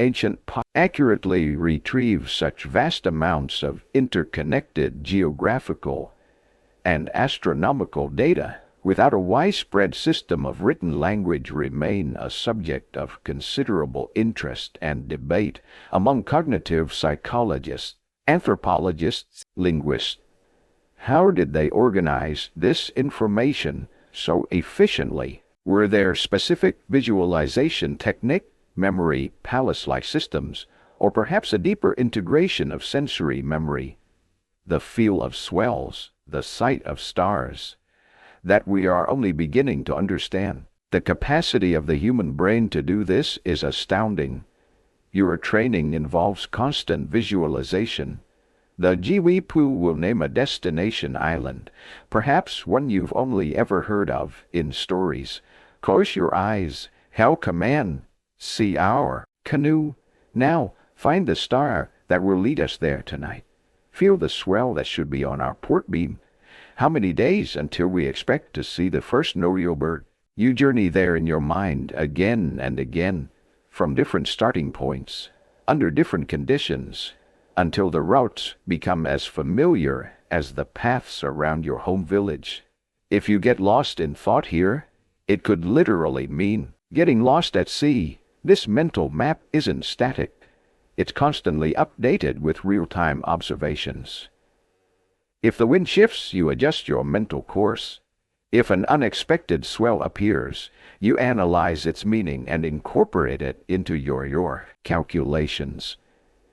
accurately retrieve such vast amounts of interconnected geographical and astronomical data without a widespread system of written language remain a subject of considerable interest and debate among cognitive psychologists, anthropologists, linguists. How did they organize this information so efficiently? Were there specific visualization technique, memory palace-like systems, or perhaps a deeper integration of sensory memory? The feel of swells, the sight of stars, that we are only beginning to understand. The capacity of the human brain to do this is astounding. Your training involves constant visualization. The Jiwipu will name a destination island, perhaps one you've only ever heard of in stories. Close your eyes, hail command, see our canoe. Now, find the star that will lead us there tonight. Feel the swell that should be on our port beam. How many days until we expect to see the first Norio bird? You journey there in your mind again and again, from different starting points, under different conditions, until the routes become as familiar as the paths around your home village. If you get lost in thought here, it could literally mean getting lost at sea. This mental map isn't static. It's constantly updated with real-time observations. If the wind shifts, you adjust your mental course. If an unexpected swell appears, you analyze its meaning and incorporate it into your calculations.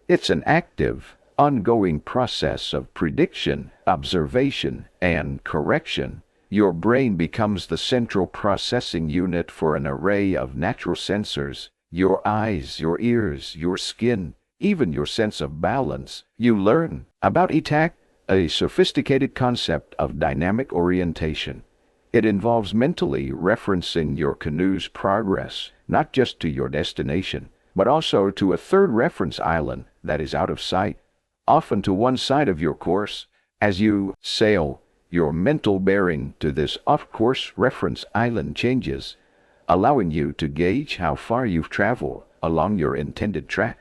It's an active, ongoing process of prediction, observation, and correction. Your brain becomes the central processing unit for an array of natural sensors. Your eyes, your ears, your skin, even your sense of balance. You learn about ETAC, a sophisticated concept of dynamic orientation. It involves mentally referencing your canoe's progress, not just to your destination, but also to a third reference island that is out of sight, often to one side of your course. As you sail, your mental bearing to this off-course reference island changes, allowing you to gauge how far you've traveled along your intended track.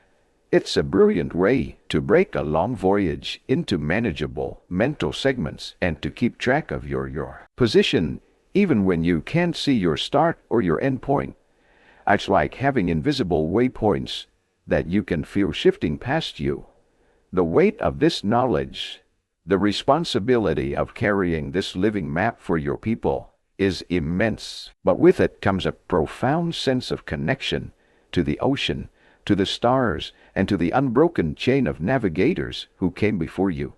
It's a brilliant way to break a long voyage into manageable mental segments and to keep track of your position even when you can't see your start or your end point. It's like having invisible waypoints that you can feel shifting past you. The weight of this knowledge, the responsibility of carrying this living map for your people, is immense, but with it comes a profound sense of connection to the ocean, to the stars, and to the unbroken chain of navigators who came before you.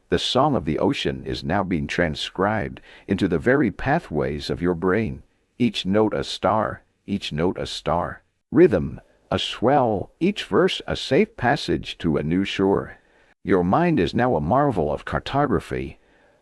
The song of the ocean is now being transcribed into the very pathways of your brain, each note a star, each note a star. Rhythm, a swell, each verse a safe passage to a new shore. Your mind is now a marvel of cartography,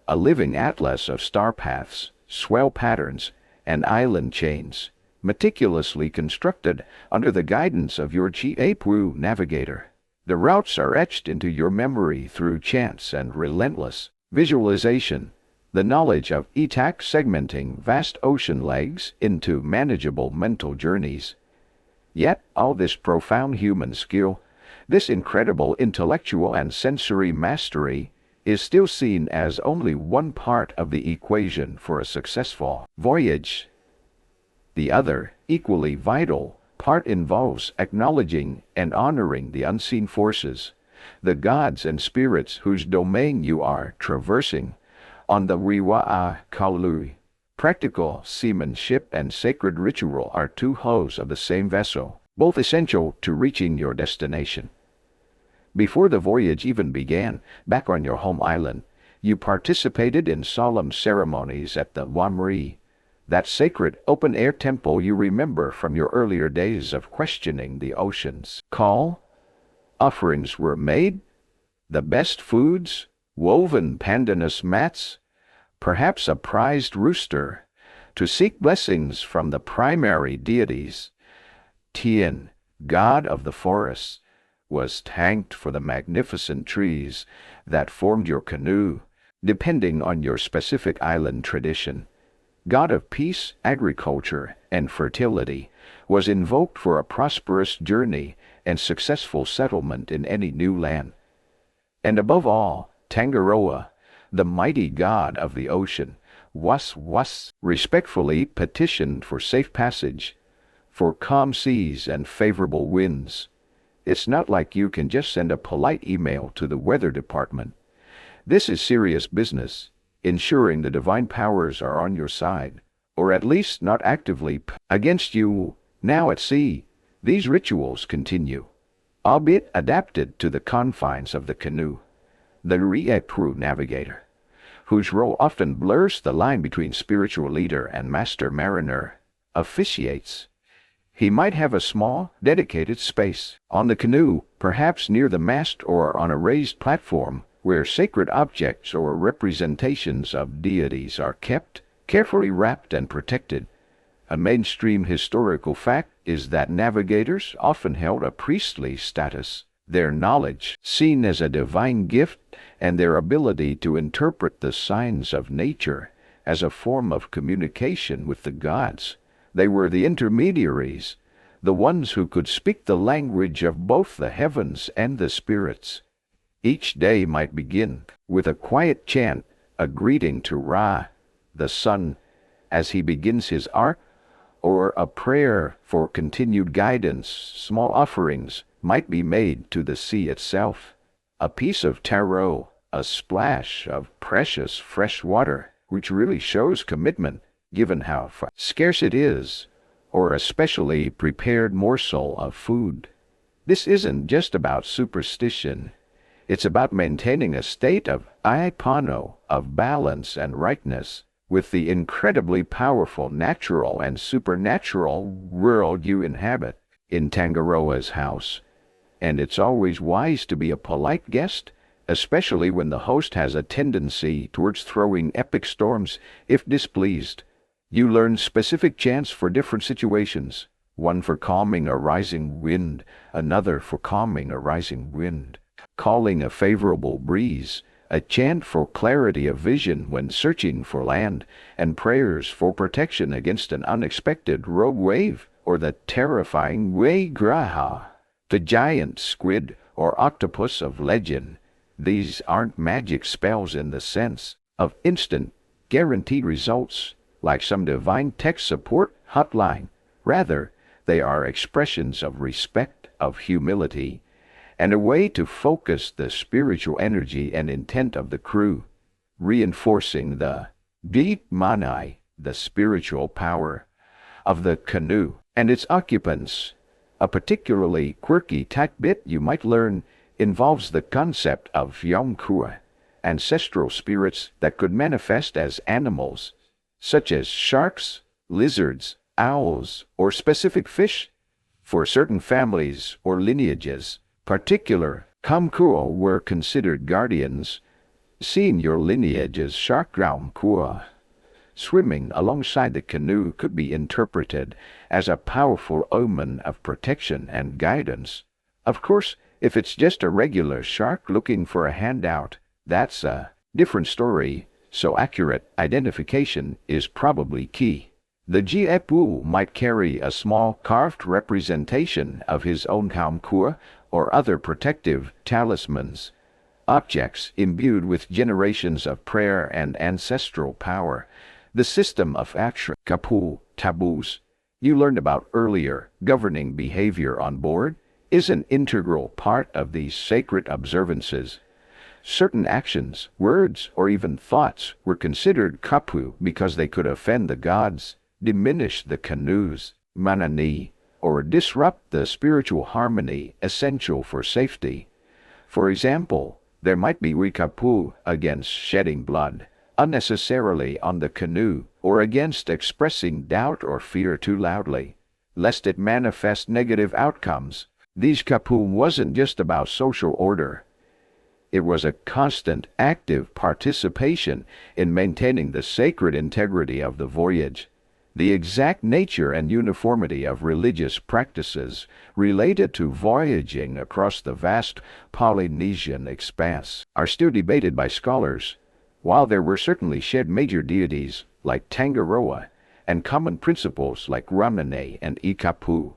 a living atlas of star paths, swell patterns, and island chains, meticulously constructed under the guidance of your Chi'epwu navigator. The routes are etched into your memory through chance and relentless visualization, the knowledge of ETAC segmenting vast ocean legs into manageable mental journeys. Yet all this profound human skill, this incredible intellectual and sensory mastery, is still seen as only one part of the equation for a successful voyage. The other, equally vital, part involves acknowledging and honoring the unseen forces, the gods and spirits whose domain you are traversing on the Riwa'a Kaului. Practical seamanship and sacred ritual are two hulls of the same vessel, both essential to reaching your destination. Before the voyage even began, back on your home island, you participated in solemn ceremonies at the Wamri, that sacred open-air temple you remember from your earlier days of questioning the ocean's call. Offerings were made, the best foods, woven pandanus mats, perhaps a prized rooster, to seek blessings from the primary deities. Tien, god of the forests, was thanked for the magnificent trees that formed your canoe, depending on your specific island tradition. God of peace, agriculture, and fertility, was invoked for a prosperous journey and successful settlement in any new land. And above all, Tangaroa, the mighty god of the ocean, was respectfully petitioned for safe passage, for calm seas and favorable winds. It's not like you can just send a polite email to the weather department. This is serious business, ensuring the divine powers are on your side, or at least not actively against you. Now at sea, these rituals continue, albeit adapted to the confines of the canoe. The Riekru navigator, whose role often blurs the line between spiritual leader and master mariner, officiates. He might have a small, dedicated space on the canoe, perhaps near the mast or on a raised platform, where sacred objects or representations of deities are kept, carefully wrapped and protected. A mainstream historical fact is that navigators often held a priestly status, their knowledge seen as a divine gift, and their ability to interpret the signs of nature as a form of communication with the gods. They were the intermediaries, the ones who could speak the language of both the heavens and the spirits. Each day might begin with a quiet chant, a greeting to Ra, the sun, as he begins his arc, or a prayer for continued guidance. Small offerings might be made to the sea itself. A piece of taro, a splash of precious fresh water, which really shows commitment, given how scarce it is, or a specially prepared morsel of food. This isn't just about superstition. It's about maintaining a state of aipano, of balance and rightness, with the incredibly powerful natural and supernatural world you inhabit in Tangaroa's house. And it's always wise to be a polite guest, especially when the host has a tendency towards throwing epic storms if displeased. You learn specific chants for different situations, one for calming a rising wind, another for calming a rising wind, calling a favorable breeze, a chant for clarity of vision when searching for land, and prayers for protection against an unexpected rogue wave or the terrifying Graha, the giant squid or octopus of legend. These aren't magic spells in the sense of instant, guaranteed results, like some divine tech support hotline. Rather, they are expressions of respect, of humility, and a way to focus the spiritual energy and intent of the crew, reinforcing the deep manai, the spiritual power, of the canoe and its occupants. A particularly quirky tidbit you might learn involves the concept of Yomkua, ancestral spirits that could manifest as animals, such as sharks, lizards, owls, or specific fish. For certain families or lineages, particular Kamkua were considered guardians. Seeing your lineage's shark Kua swimming alongside the canoe could be interpreted as a powerful omen of protection and guidance. Of course, if it's just a regular shark looking for a handout, that's a different story, so accurate identification is probably key. The Giepu might carry a small carved representation of his own Kamkua or other protective talismans, objects imbued with generations of prayer and ancestral power. The system of action, kapu, taboos, you learned about earlier, governing behavior on board, is an integral part of these sacred observances. Certain actions, words, or even thoughts were considered kapu because they could offend the gods, diminish the canoe's manani, or disrupt the spiritual harmony essential for safety. For example, there might be wikapu against shedding blood unnecessarily on the canoe, or against expressing doubt or fear too loudly, lest it manifest negative outcomes. These kapu wasn't just about social order. It was a constant, active participation in maintaining the sacred integrity of the voyage. The exact nature and uniformity of religious practices related to voyaging across the vast Polynesian expanse are still debated by scholars. While there were certainly shared major deities like Tangaroa and common principles like Ramane and Ikapu,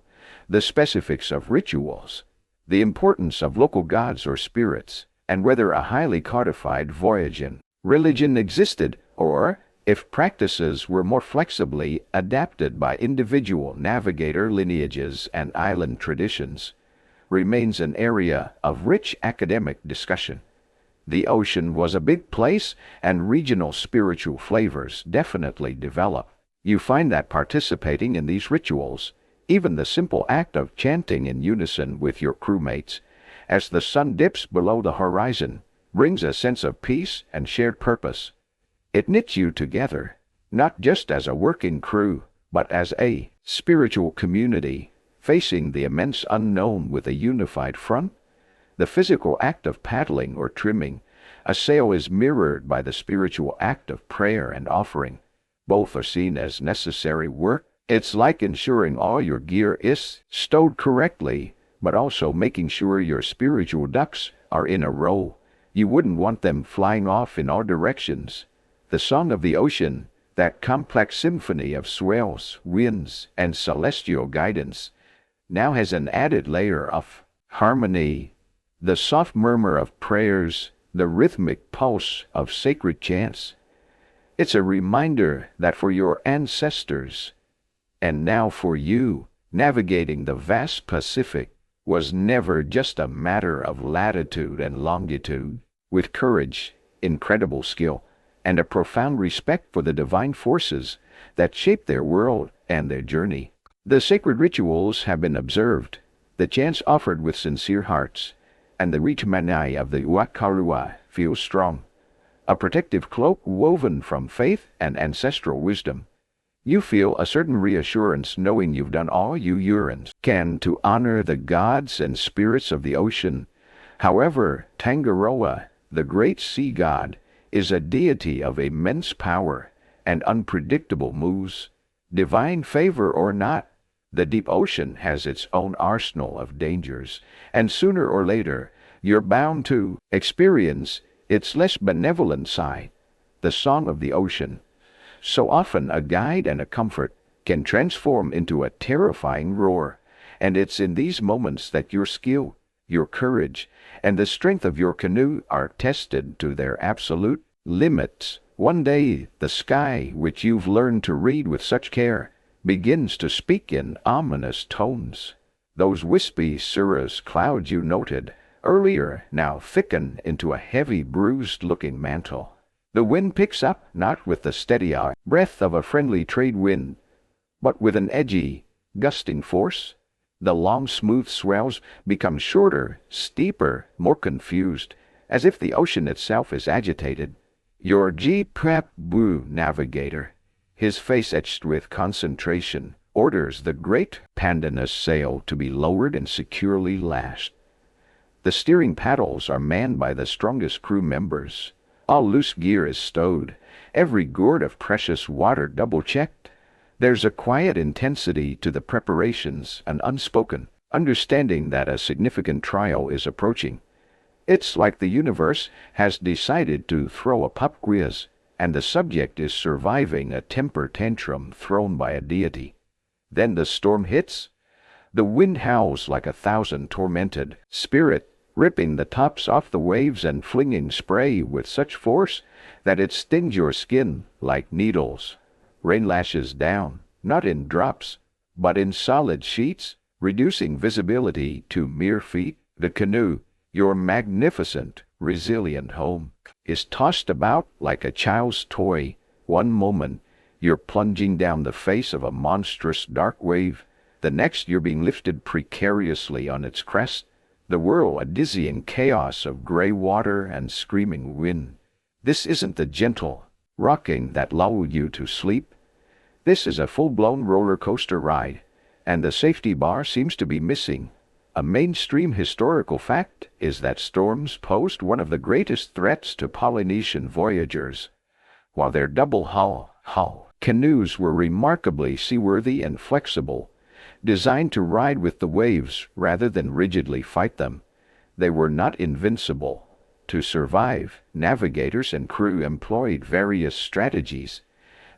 the specifics of rituals, the importance of local gods or spirits, and whether a highly codified voyaging religion existed, or if practices were more flexibly adapted by individual navigator lineages and island traditions, remains an area of rich academic discussion. The ocean was a big place, and regional spiritual flavors definitely develop. You find that participating in these rituals, even the simple act of chanting in unison with your crewmates, as the sun dips below the horizon, brings a sense of peace and shared purpose. It knits you together, not just as a working crew, but as a spiritual community, facing the immense unknown with a unified front. The physical act of paddling or trimming a sail is mirrored by the spiritual act of prayer and offering. Both are seen as necessary work. It's like ensuring all your gear is stowed correctly, but also making sure your spiritual ducks are in a row. You wouldn't want them flying off in all directions. The song of the ocean, that complex symphony of swells, winds, and celestial guidance, now has an added layer of harmony. The soft murmur of prayers, the rhythmic pulse of sacred chants. It's a reminder that for your ancestors, and now for you, navigating the vast Pacific was never just a matter of latitude and longitude. With courage, incredible skill, and a profound respect for the divine forces that shape their world and their journey. The sacred rituals have been observed, the chants offered with sincere hearts, and the ritumanai of the Wakarua feels strong, a protective cloak woven from faith and ancestral wisdom. You feel a certain reassurance knowing you've done all you Urans can to honor the gods and spirits of the ocean. However, Tangaroa, the great sea god, is a deity of immense power and unpredictable moves. Divine favor or not, the deep ocean has its own arsenal of dangers, and sooner or later you're bound to experience its less benevolent side. The song of the ocean, so often a guide and a comfort, can transform into a terrifying roar, and it's in these moments that your skill, your courage, and the strength of your canoe are tested to their absolute limits. One day, the sky, which you've learned to read with such care, begins to speak in ominous tones. Those wispy cirrus clouds you noted earlier now thicken into a heavy, bruised-looking mantle. The wind picks up, not with the steady breath of a friendly trade wind, but with an edgy, gusting force. The long, smooth swells become shorter, steeper, more confused, as if the ocean itself is agitated. Your G-Prep-Bu navigator, his face etched with concentration, orders the great pandanus sail to be lowered and securely lashed. The steering paddles are manned by the strongest crew members. All loose gear is stowed, every gourd of precious water double-checked. There's a quiet intensity to the preparations, an unspoken understanding that a significant trial is approaching. It's like the universe has decided to throw a pop quiz, and the subject is surviving a temper tantrum thrown by a deity. Then the storm hits. The wind howls like 1,000 tormented spirits, ripping the tops off the waves and flinging spray with such force that it stings your skin like needles. Rain lashes down, not in drops, but in solid sheets, reducing visibility to mere feet. The canoe, Your magnificent, resilient home is tossed about like a child's toy. One moment, you're plunging down the face of a monstrous dark wave. The next, you're being lifted precariously on its crest, the whirl a dizzying chaos of gray water and screaming wind. This isn't the gentle rocking that lulled you to sleep. This is a full-blown roller coaster ride, and the safety bar seems to be missing. A mainstream historical fact is that storms posed one of the greatest threats to Polynesian voyagers. While their double-hull canoes were remarkably seaworthy and flexible, designed to ride with the waves rather than rigidly fight them, they were not invincible. To survive, navigators and crew employed various strategies.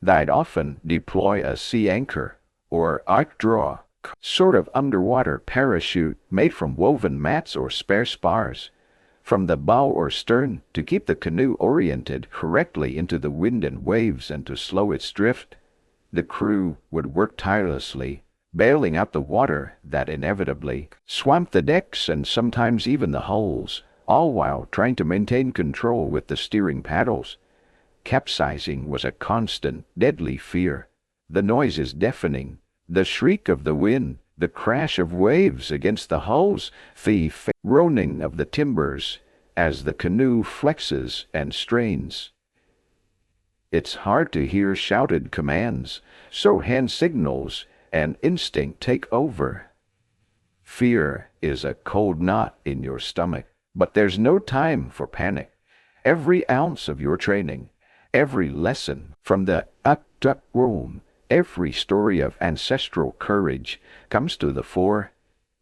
They'd often deploy a sea anchor, or arc draw, sort of underwater parachute made from woven mats or spare spars, from the bow or stern to keep the canoe oriented correctly into the wind and waves and to slow its drift. The crew would work tirelessly, bailing out the water that inevitably swamped the decks and sometimes even the hulls, all while trying to maintain control with the steering paddles. Capsizing was a constant, deadly fear. The noise is deafening. The shriek of the wind, the crash of waves against the hulls, the groaning of the timbers as the canoe flexes and strains. It's hard to hear shouted commands, so hand signals and instinct take over. Fear is a cold knot in your stomach, but there's no time for panic. Every ounce of your training, every lesson from the up room, every story of ancestral courage comes to the fore.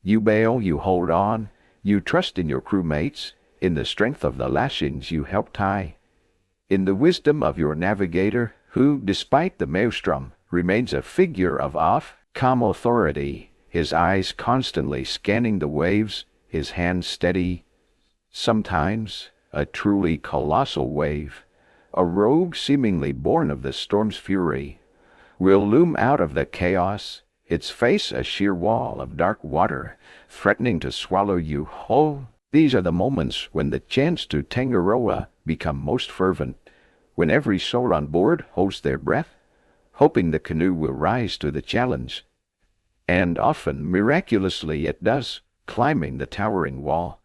You bail, you hold on, you trust in your crewmates, in the strength of the lashings you help tie, in the wisdom of your navigator, who, despite the maelstrom, remains a figure of calm authority, his eyes constantly scanning the waves, his hands steady. Sometimes, a truly colossal wave, a rogue seemingly born of the storm's fury, will loom out of the chaos, its face a sheer wall of dark water, threatening to swallow you whole. These are the moments when the chants to Tangaroa become most fervent, when every soul on board holds their breath, hoping the canoe will rise to the challenge. And often, miraculously, it does, climbing the towering wall,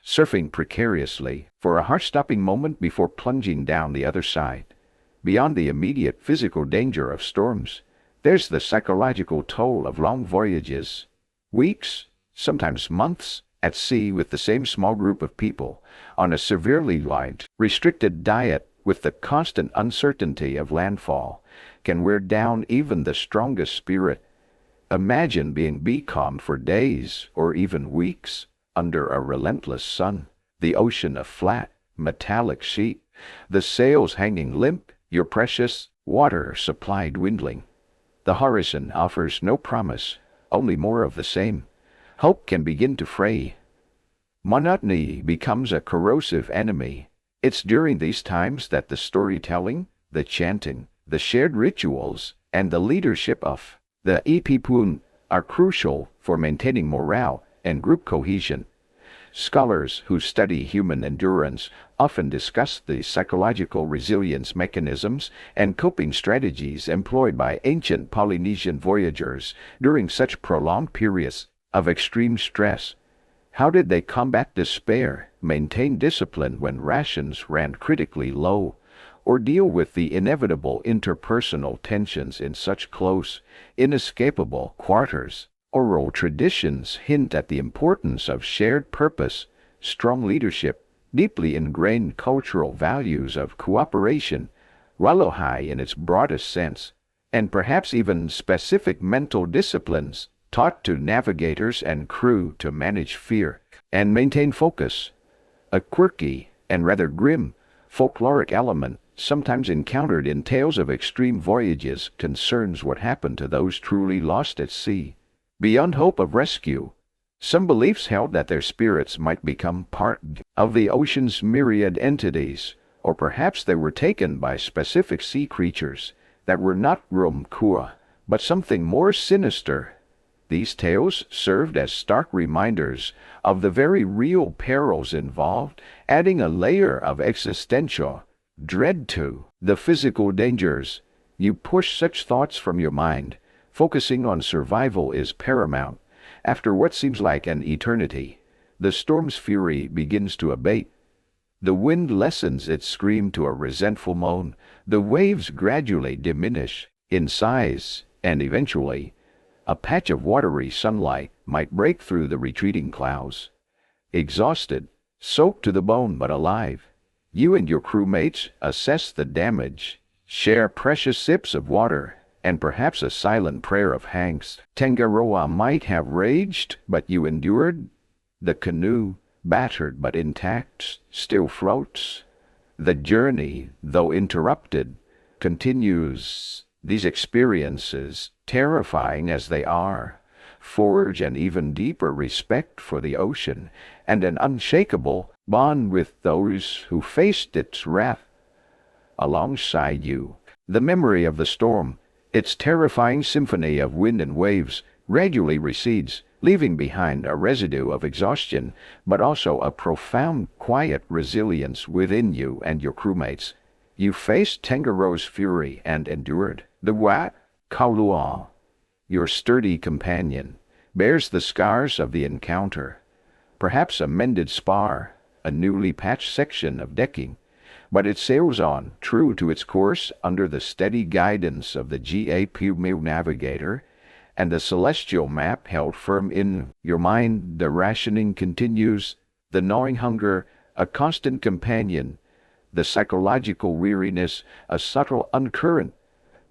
surfing precariously for a heart-stopping moment before plunging down the other side. Beyond the immediate physical danger of storms, there's the psychological toll of long voyages. Weeks, sometimes months, at sea with the same small group of people, on a severely restricted diet with the constant uncertainty of landfall, can wear down even the strongest spirit. Imagine being becalmed for days or even weeks under a relentless sun, the ocean a flat, metallic sheet, the sails hanging limp, your precious water supply dwindling. The horizon offers no promise, only more of the same. Hope can begin to fray. Monotony becomes a corrosive enemy. It's during these times that the storytelling, the chanting, the shared rituals, and the leadership of the Ipipun are crucial for maintaining morale and group cohesion. Scholars who study human endurance often discuss the psychological resilience mechanisms and coping strategies employed by ancient Polynesian voyagers during such prolonged periods of extreme stress. How did they combat despair, maintain discipline when rations ran critically low, or deal with the inevitable interpersonal tensions in such close, inescapable quarters? Oral traditions hint at the importance of shared purpose, strong leadership, deeply ingrained cultural values of cooperation, Walohi in its broadest sense, and perhaps even specific mental disciplines taught to navigators and crew to manage fear and maintain focus. A quirky and rather grim folkloric element sometimes encountered in tales of extreme voyages concerns what happened to those truly lost at sea. Beyond hope of rescue, some beliefs held that their spirits might become part of the ocean's myriad entities, or perhaps they were taken by specific sea creatures that were not Rum Kua, but something more sinister. These tales served as stark reminders of the very real perils involved, adding a layer of existential dread to the physical dangers. You push such thoughts from your mind. Focusing on survival is paramount. After what seems like an eternity, the storm's fury begins to abate. The wind lessens its scream to a resentful moan. The waves gradually diminish in size, and eventually, a patch of watery sunlight might break through the retreating clouds. Exhausted, soaked to the bone but alive, you and your crewmates assess the damage, share precious sips of water, and perhaps a silent prayer of thanks. Tangaroa might have raged, but you endured. The canoe, battered but intact, still floats. The journey, though interrupted, continues. These experiences, terrifying as they are, forge an even deeper respect for the ocean and an unshakable bond with those who faced its wrath alongside you. The memory of the storm, its terrifying symphony of wind and waves, gradually recedes, leaving behind a residue of exhaustion, but also a profound, quiet resilience within you and your crewmates. You faced Tangaroa's fury and endured. The Wa Kaulua, your sturdy companion, bears the scars of the encounter. Perhaps a mended spar, a newly patched section of decking, but it sails on, true to its course, under the steady guidance of the GAPU navigator, and the celestial map held firm in your mind. The rationing continues, the gnawing hunger, a constant companion, the psychological weariness, a subtle undercurrent.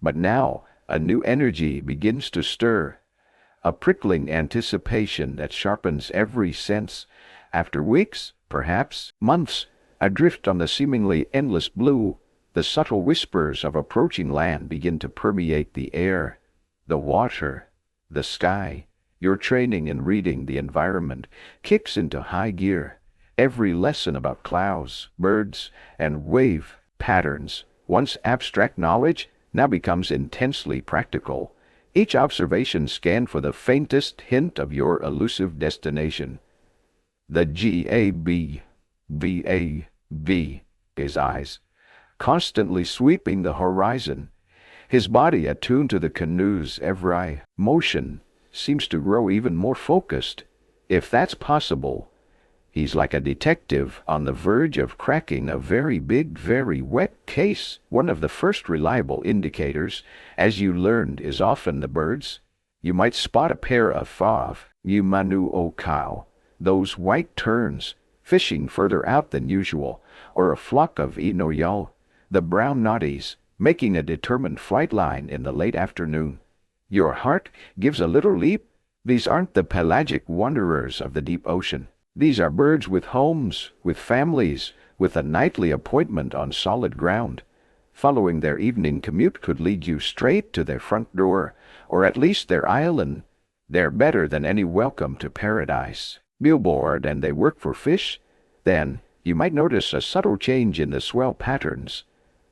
But now a new energy begins to stir, a prickling anticipation that sharpens every sense. After weeks, perhaps months, adrift on the seemingly endless blue, the subtle whispers of approaching land begin to permeate the air, the water, the sky. Your training in reading the environment kicks into high gear. Every lesson about clouds, birds, and wave patterns, once abstract knowledge, now becomes intensely practical. Each observation scanned for the faintest hint of your elusive destination. The GABVAV, his eyes, constantly sweeping the horizon. His body attuned to the canoe's every motion seems to grow even more focused. If that's possible, he's like a detective on the verge of cracking a very big, very wet case. One of the first reliable indicators, as you learned, is often the birds. You might spot a pair of fav, Umanu o cow, those white terns, fishing further out than usual, or a flock of inoyal, the brown noddies, making a determined flight line in the late afternoon. Your heart gives a little leap. These aren't the pelagic wanderers of the deep ocean. These are birds with homes, with families, with a nightly appointment on solid ground. Following their evening commute could lead you straight to their front door, or at least their island. They're better than any welcome to paradise. Billboard, and they work for fish. Then you might notice a subtle change in the swell patterns.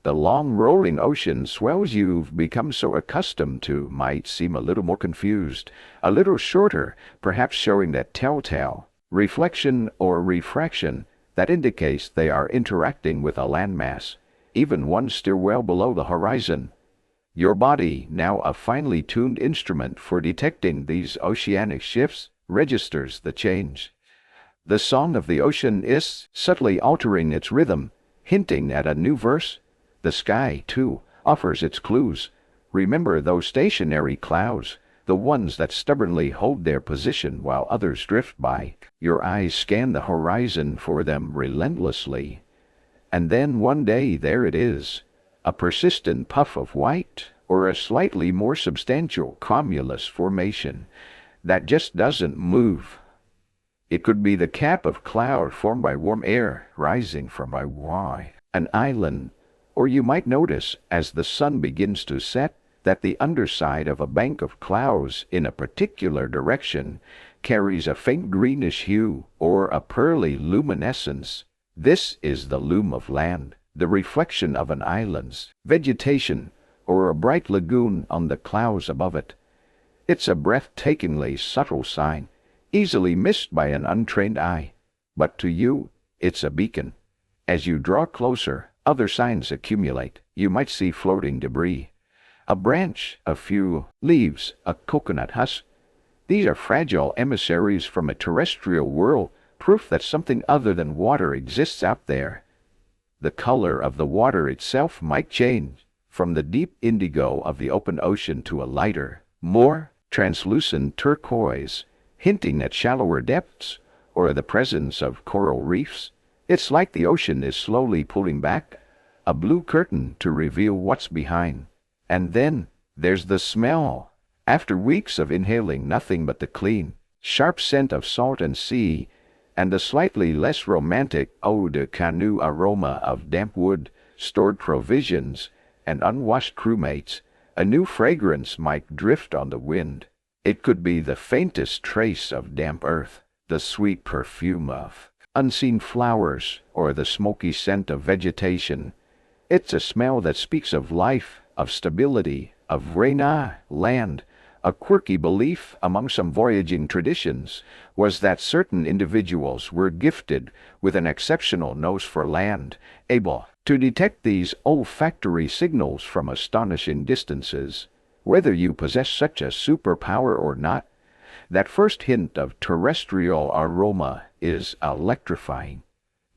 The long rolling ocean swells you've become so accustomed to might seem a little more confused, a little shorter, perhaps showing that telltale reflection or refraction that indicates they are interacting with a landmass, even one still well below the horizon. Your body, now a finely tuned instrument for detecting these oceanic shifts, registers the change. The song of the ocean is subtly altering its rhythm, hinting at a new verse. The sky, too, offers its clues. Remember those stationary clouds, the ones that stubbornly hold their position while others drift by. Your eyes scan the horizon for them relentlessly. And then one day there it is, a persistent puff of white, or a slightly more substantial cumulus formation that just doesn't move. It could be the cap of cloud formed by warm air rising from an island. Or you might notice, as the sun begins to set, that the underside of a bank of clouds in a particular direction carries a faint greenish hue or a pearly luminescence. This is the loom of land, the reflection of an island's vegetation, or a bright lagoon on the clouds above it. It's a breathtakingly subtle sign, easily missed by an untrained eye. But to you, it's a beacon. As you draw closer, other signs accumulate. You might see floating debris, a branch, a few leaves, a coconut husk. These are fragile emissaries from a terrestrial world, proof that something other than water exists out there. The color of the water itself might change, from the deep indigo of the open ocean to a lighter, more translucent turquoise, hinting at shallower depths or the presence of coral reefs. It's like the ocean is slowly pulling back a blue curtain to reveal what's behind. And then there's the smell. After weeks of inhaling nothing but the clean, sharp scent of salt and sea, and the slightly less romantic eau de canoe aroma of damp wood, stored provisions, and unwashed crewmates, a new fragrance might drift on the wind. It could be the faintest trace of damp earth, the sweet perfume of unseen flowers, or the smoky scent of vegetation. It's a smell that speaks of life, of stability, of reina, land. A quirky belief among some voyaging traditions was that certain individuals were gifted with an exceptional nose for land, able to detect these olfactory signals from astonishing distances. Whether you possess such a superpower or not, that first hint of terrestrial aroma is electrifying.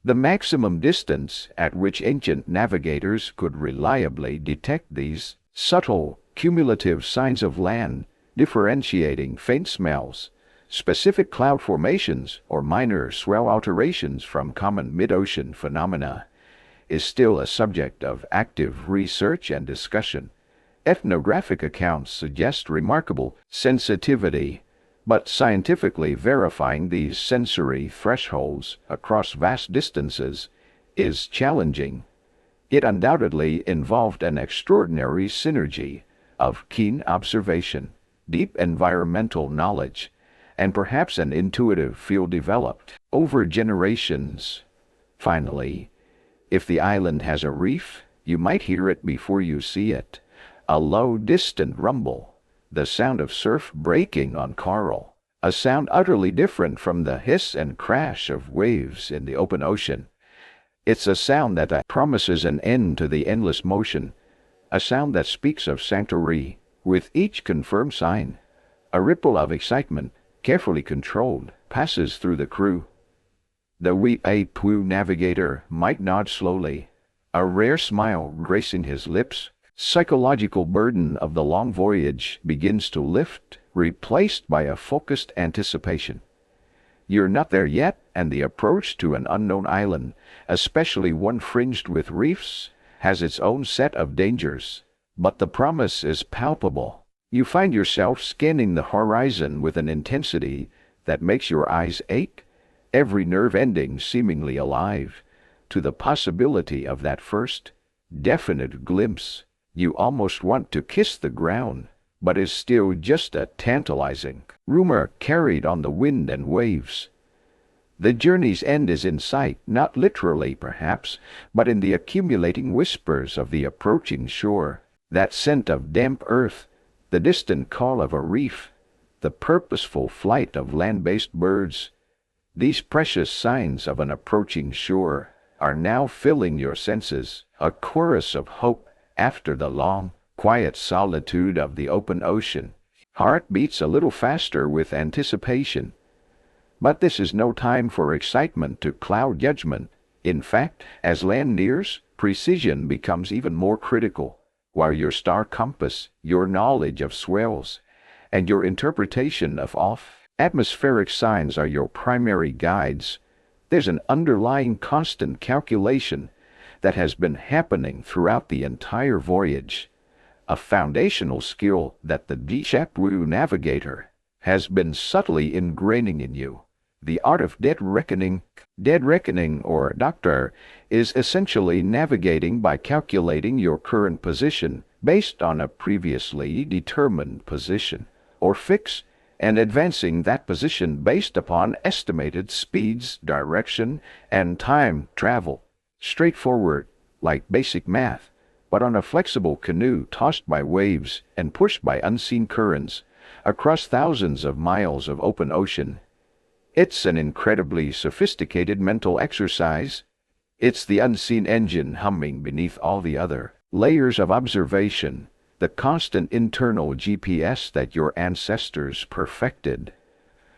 The maximum distance at which ancient navigators could reliably detect these subtle, cumulative signs of land, differentiating faint smells, specific cloud formations, or minor swell alterations from common mid-ocean phenomena, is still a subject of active research and discussion. Ethnographic accounts suggest remarkable sensitivity, but scientifically verifying these sensory thresholds across vast distances is challenging. It undoubtedly involved an extraordinary synergy of keen observation, deep environmental knowledge, and perhaps an intuitive feel developed over generations. Finally, if the island has a reef, you might hear it before you see it. A low, distant rumble, the sound of surf breaking on coral, a sound utterly different from the hiss and crash of waves in the open ocean. It's a sound that promises an end to the endless motion, a sound that speaks of sanctuary. With each confirmed sign, a ripple of excitement, carefully controlled, passes through the crew. The Wee-a-Poo navigator might nod slowly, a rare smile gracing his lips. Psychological burden of the long voyage begins to lift, replaced by a focused anticipation. You're not there yet, and the approach to an unknown island, especially one fringed with reefs, has its own set of dangers. But the promise is palpable. You find yourself scanning the horizon with an intensity that makes your eyes ache, every nerve ending seemingly alive to the possibility of that first, definite glimpse. You almost want to kiss the ground, but is still just a tantalizing rumor carried on the wind and waves. The journey's end is in sight, not literally perhaps, but in the accumulating whispers of the approaching shore. That scent of damp earth, the distant call of a reef, the purposeful flight of land-based birds, these precious signs of an approaching shore are now filling your senses, a chorus of hope after the long, quiet solitude of the open ocean. Heart beats a little faster with anticipation. But this is no time for excitement to cloud judgment. In fact, as land nears, precision becomes even more critical. While your star compass, your knowledge of swells, and your interpretation of off-atmospheric signs are your primary guides, there's an underlying constant calculation that has been happening throughout the entire voyage, a foundational skill that the Wee-a-Poo navigator has been subtly ingraining in you. The art of dead reckoning, or doctor, is essentially navigating by calculating your current position based on a previously determined position, or fix, and advancing that position based upon estimated speeds, direction, and time travel. Straightforward, like basic math, but on a flexible canoe tossed by waves and pushed by unseen currents, across thousands of miles of open ocean. It's an incredibly sophisticated mental exercise. It's the unseen engine humming beneath all the other layers of observation, the constant internal GPS that your ancestors perfected.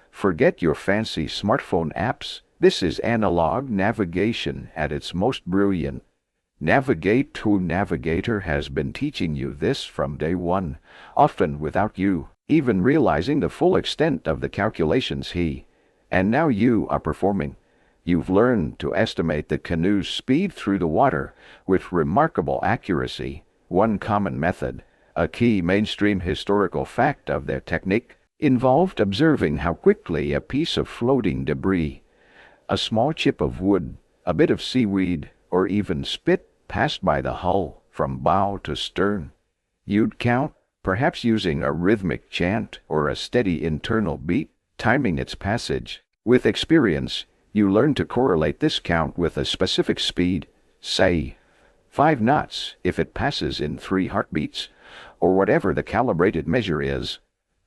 Forget your fancy smartphone apps. This is analog navigation at its most brilliant. Navigate to Navigator has been teaching you this from day one, often without you even realizing the full extent of the calculations and now you are performing. You've learned to estimate the canoe's speed through the water with remarkable accuracy. One common method, a key mainstream historical fact of their technique, involved observing how quickly a piece of floating debris, a small chip of wood, a bit of seaweed, or even spit passed by the hull from bow to stern. You'd count, perhaps using a rhythmic chant or a steady internal beat, timing its passage. With experience, you learn to correlate this count with a specific speed, say 5 knots if it passes in 3 heartbeats, or whatever the calibrated measure is.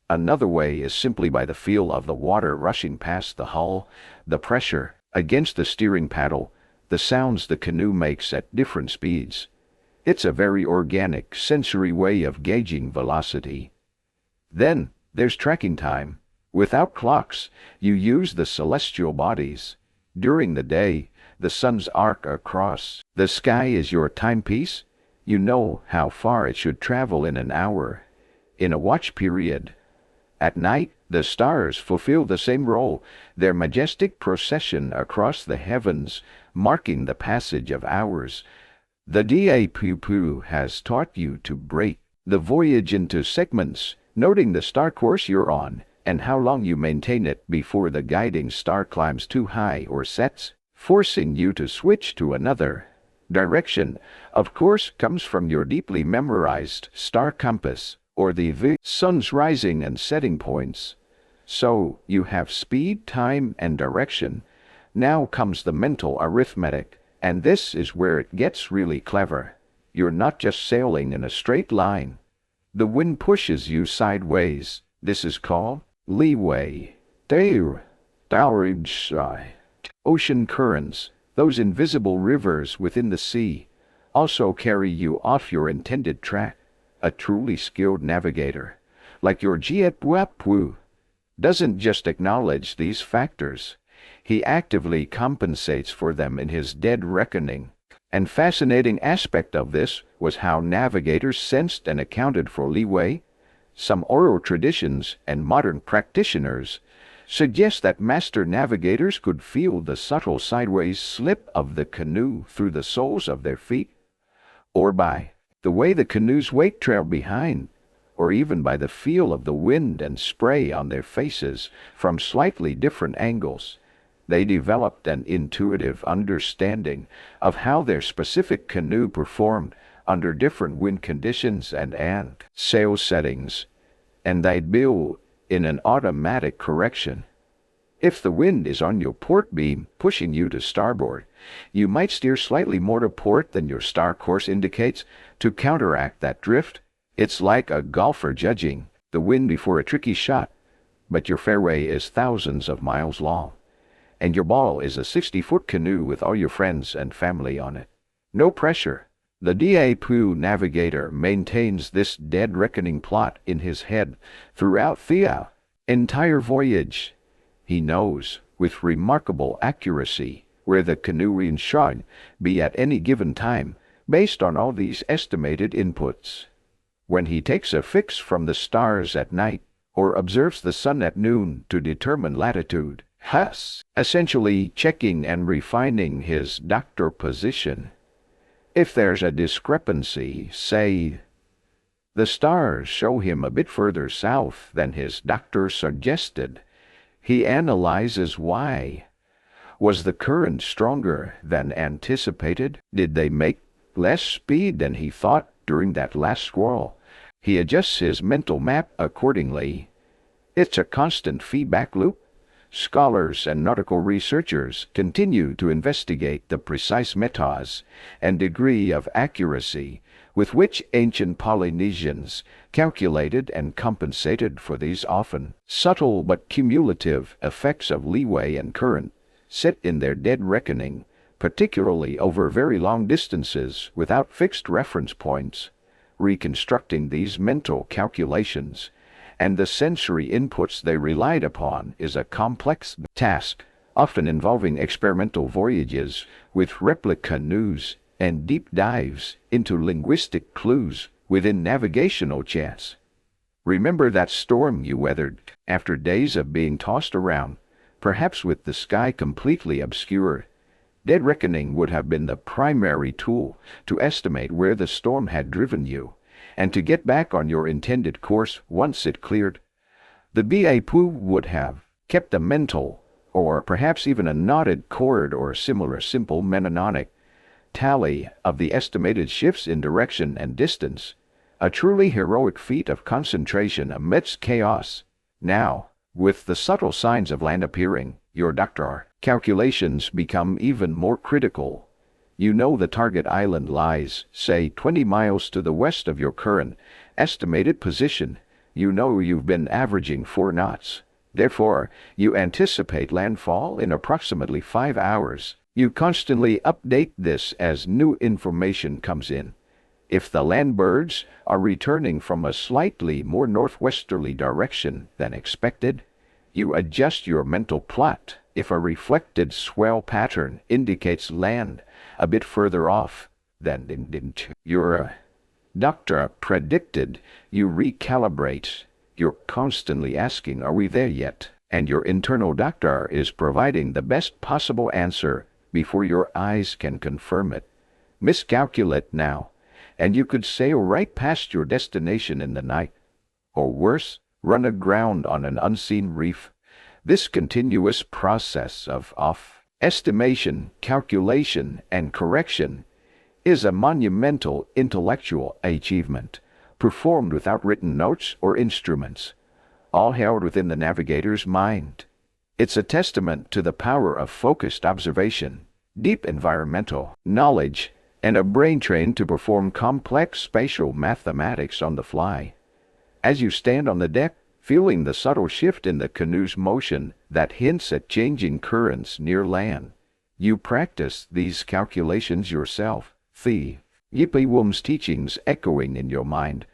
Another way is simply by the feel of the water rushing past the hull, the pressure against the steering paddle, the sounds the canoe makes at different speeds. It's a very organic, sensory way of gauging velocity. Then, there's tracking time. Without clocks, you use the celestial bodies. During the day, the sun's arc across the sky is your timepiece. You know how far it should travel in an hour, in a watch period. At night, the stars fulfill the same role, their majestic procession across the heavens, marking the passage of hours. The DAPU has taught you to break the voyage into segments, noting the star course you're on, and how long you maintain it before the guiding star climbs too high or sets, forcing you to switch to another. Direction, of course, comes from your deeply memorized star compass, or the sun's rising and setting points. So, you have speed, time, and direction. Now comes the mental arithmetic, and this is where it gets really clever. You're not just sailing in a straight line. The wind pushes you sideways. This is called leeway. Ocean currents, those invisible rivers within the sea, also carry you off your intended track. A truly skilled navigator, like your Jietpuapu, doesn't just acknowledge these factors. He actively compensates for them in his dead reckoning. An fascinating aspect of this was how navigators sensed and accounted for leeway. Some oral traditions and modern practitioners suggest that master navigators could feel the subtle sideways slip of the canoe through the soles of their feet, or by the way the canoe's weight trailed behind, or even by the feel of the wind and spray on their faces from slightly different angles. They developed an intuitive understanding of how their specific canoe performed under different wind conditions and sail settings, and they'd build in an automatic correction. If the wind is on your port beam pushing you to starboard, you might steer slightly more to port than your star course indicates to counteract that drift. It's like a golfer judging the wind before a tricky shot, but your fairway is thousands of miles long, and your ball is a 60-foot canoe with all your friends and family on it. No pressure. The DAPU navigator maintains this dead reckoning plot in his head throughout the entire voyage. He knows, with remarkable accuracy, where the canoe should be at any given time, based on all these estimated inputs. When he takes a fix from the stars at night, or observes the sun at noon to determine latitude, essentially checking and refining his doctor position. If there's a discrepancy, say, the stars show him a bit further south than his doctor suggested, he analyzes why. Was the current stronger than anticipated? Did they make less speed than he thought during that last squall? He adjusts his mental map accordingly. It's a constant feedback loop. Scholars and nautical researchers continue to investigate the precise methods and degree of accuracy with which ancient Polynesians calculated and compensated for these often subtle but cumulative effects of leeway and current, set in their dead reckoning, particularly over very long distances without fixed reference points. Reconstructing these mental calculations and the sensory inputs they relied upon is a complex task, often involving experimental voyages with replica canoes and deep dives into linguistic clues within navigational chance. Remember that storm you weathered after days of being tossed around, perhaps with the sky completely obscured. Dead reckoning would have been the primary tool to estimate where the storm had driven you, and to get back on your intended course once it cleared. The BAPU would have kept a mental, or perhaps even a knotted cord or similar simple mnemonic tally of the estimated shifts in direction and distance, a truly heroic feat of concentration amidst chaos. Now, with the subtle signs of land appearing, your doctor calculations become even more critical. You know the target island lies, say, 20 miles to the west of your current estimated position. You know you've been averaging 4 knots. Therefore, you anticipate landfall in approximately 5 hours. You constantly update this as new information comes in. If the land birds are returning from a slightly more northwesterly direction than expected, you adjust your mental plot. If a reflected swell pattern indicates land a bit further off than your doctor predicted, you recalibrate. You're constantly asking, are we there yet? And your internal doctor is providing the best possible answer before your eyes can confirm it. Miscalculate now, and you could sail right past your destination in the night. Or worse, run aground on an unseen reef. This continuous process of estimation, calculation, and correction is a monumental intellectual achievement, performed without written notes or instruments, all held within the navigator's mind. It's a testament to the power of focused observation, deep environmental knowledge, and a brain trained to perform complex spatial mathematics on the fly. As you stand on the deck, feeling the subtle shift in the canoe's motion that hints at changing currents near land, you practice these calculations yourself, the Yippee Wum's teachings echoing in your mind,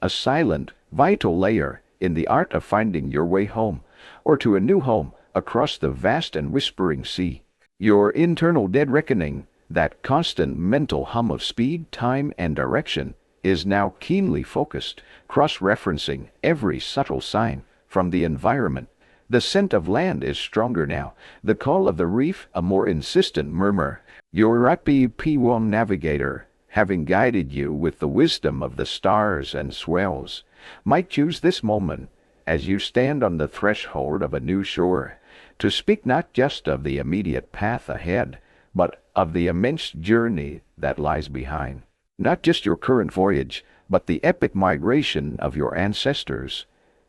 a silent, vital layer in the art of finding your way home, or to a new home across the vast and whispering sea. Your internal dead reckoning, that constant mental hum of speed, time, and direction, is now keenly focused, cross-referencing every subtle sign from the environment. The scent of land is stronger now, the call of the reef a more insistent murmur. Your Rapi Piwon navigator, having guided you with the wisdom of the stars and swells, might choose this moment, as you stand on the threshold of a new shore, to speak not just of the immediate path ahead, but of the immense journey that lies behind. Not just your current voyage, but the epic migration of your ancestors.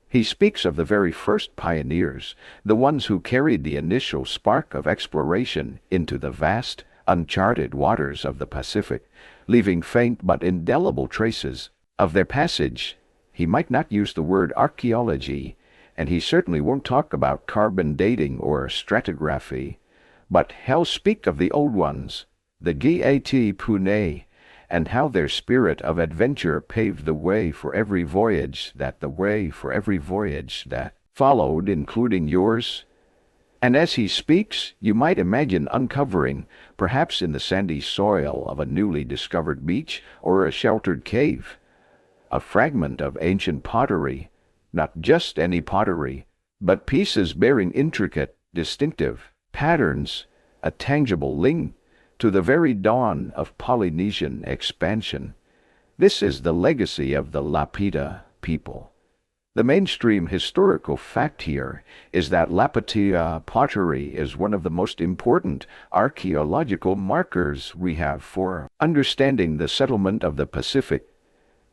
He speaks of the very first pioneers, the ones who carried the initial spark of exploration into the vast, uncharted waters of the Pacific, leaving faint but indelible traces of their passage. He might not use the word archaeology, and he certainly won't talk about carbon dating or stratigraphy, but he'll speak of the old ones, the Giat Pune, and how their spirit of adventure paved the way for every voyage that followed, including yours. And as he speaks, you might imagine uncovering, perhaps in the sandy soil of a newly discovered beach or a sheltered cave, a fragment of ancient pottery, not just any pottery, but pieces bearing intricate, distinctive patterns, a tangible link to the very dawn of Polynesian expansion. This is the legacy of the Lapita people. The mainstream historical fact here is that Lapita pottery is one of the most important archaeological markers we have for understanding the settlement of the Pacific.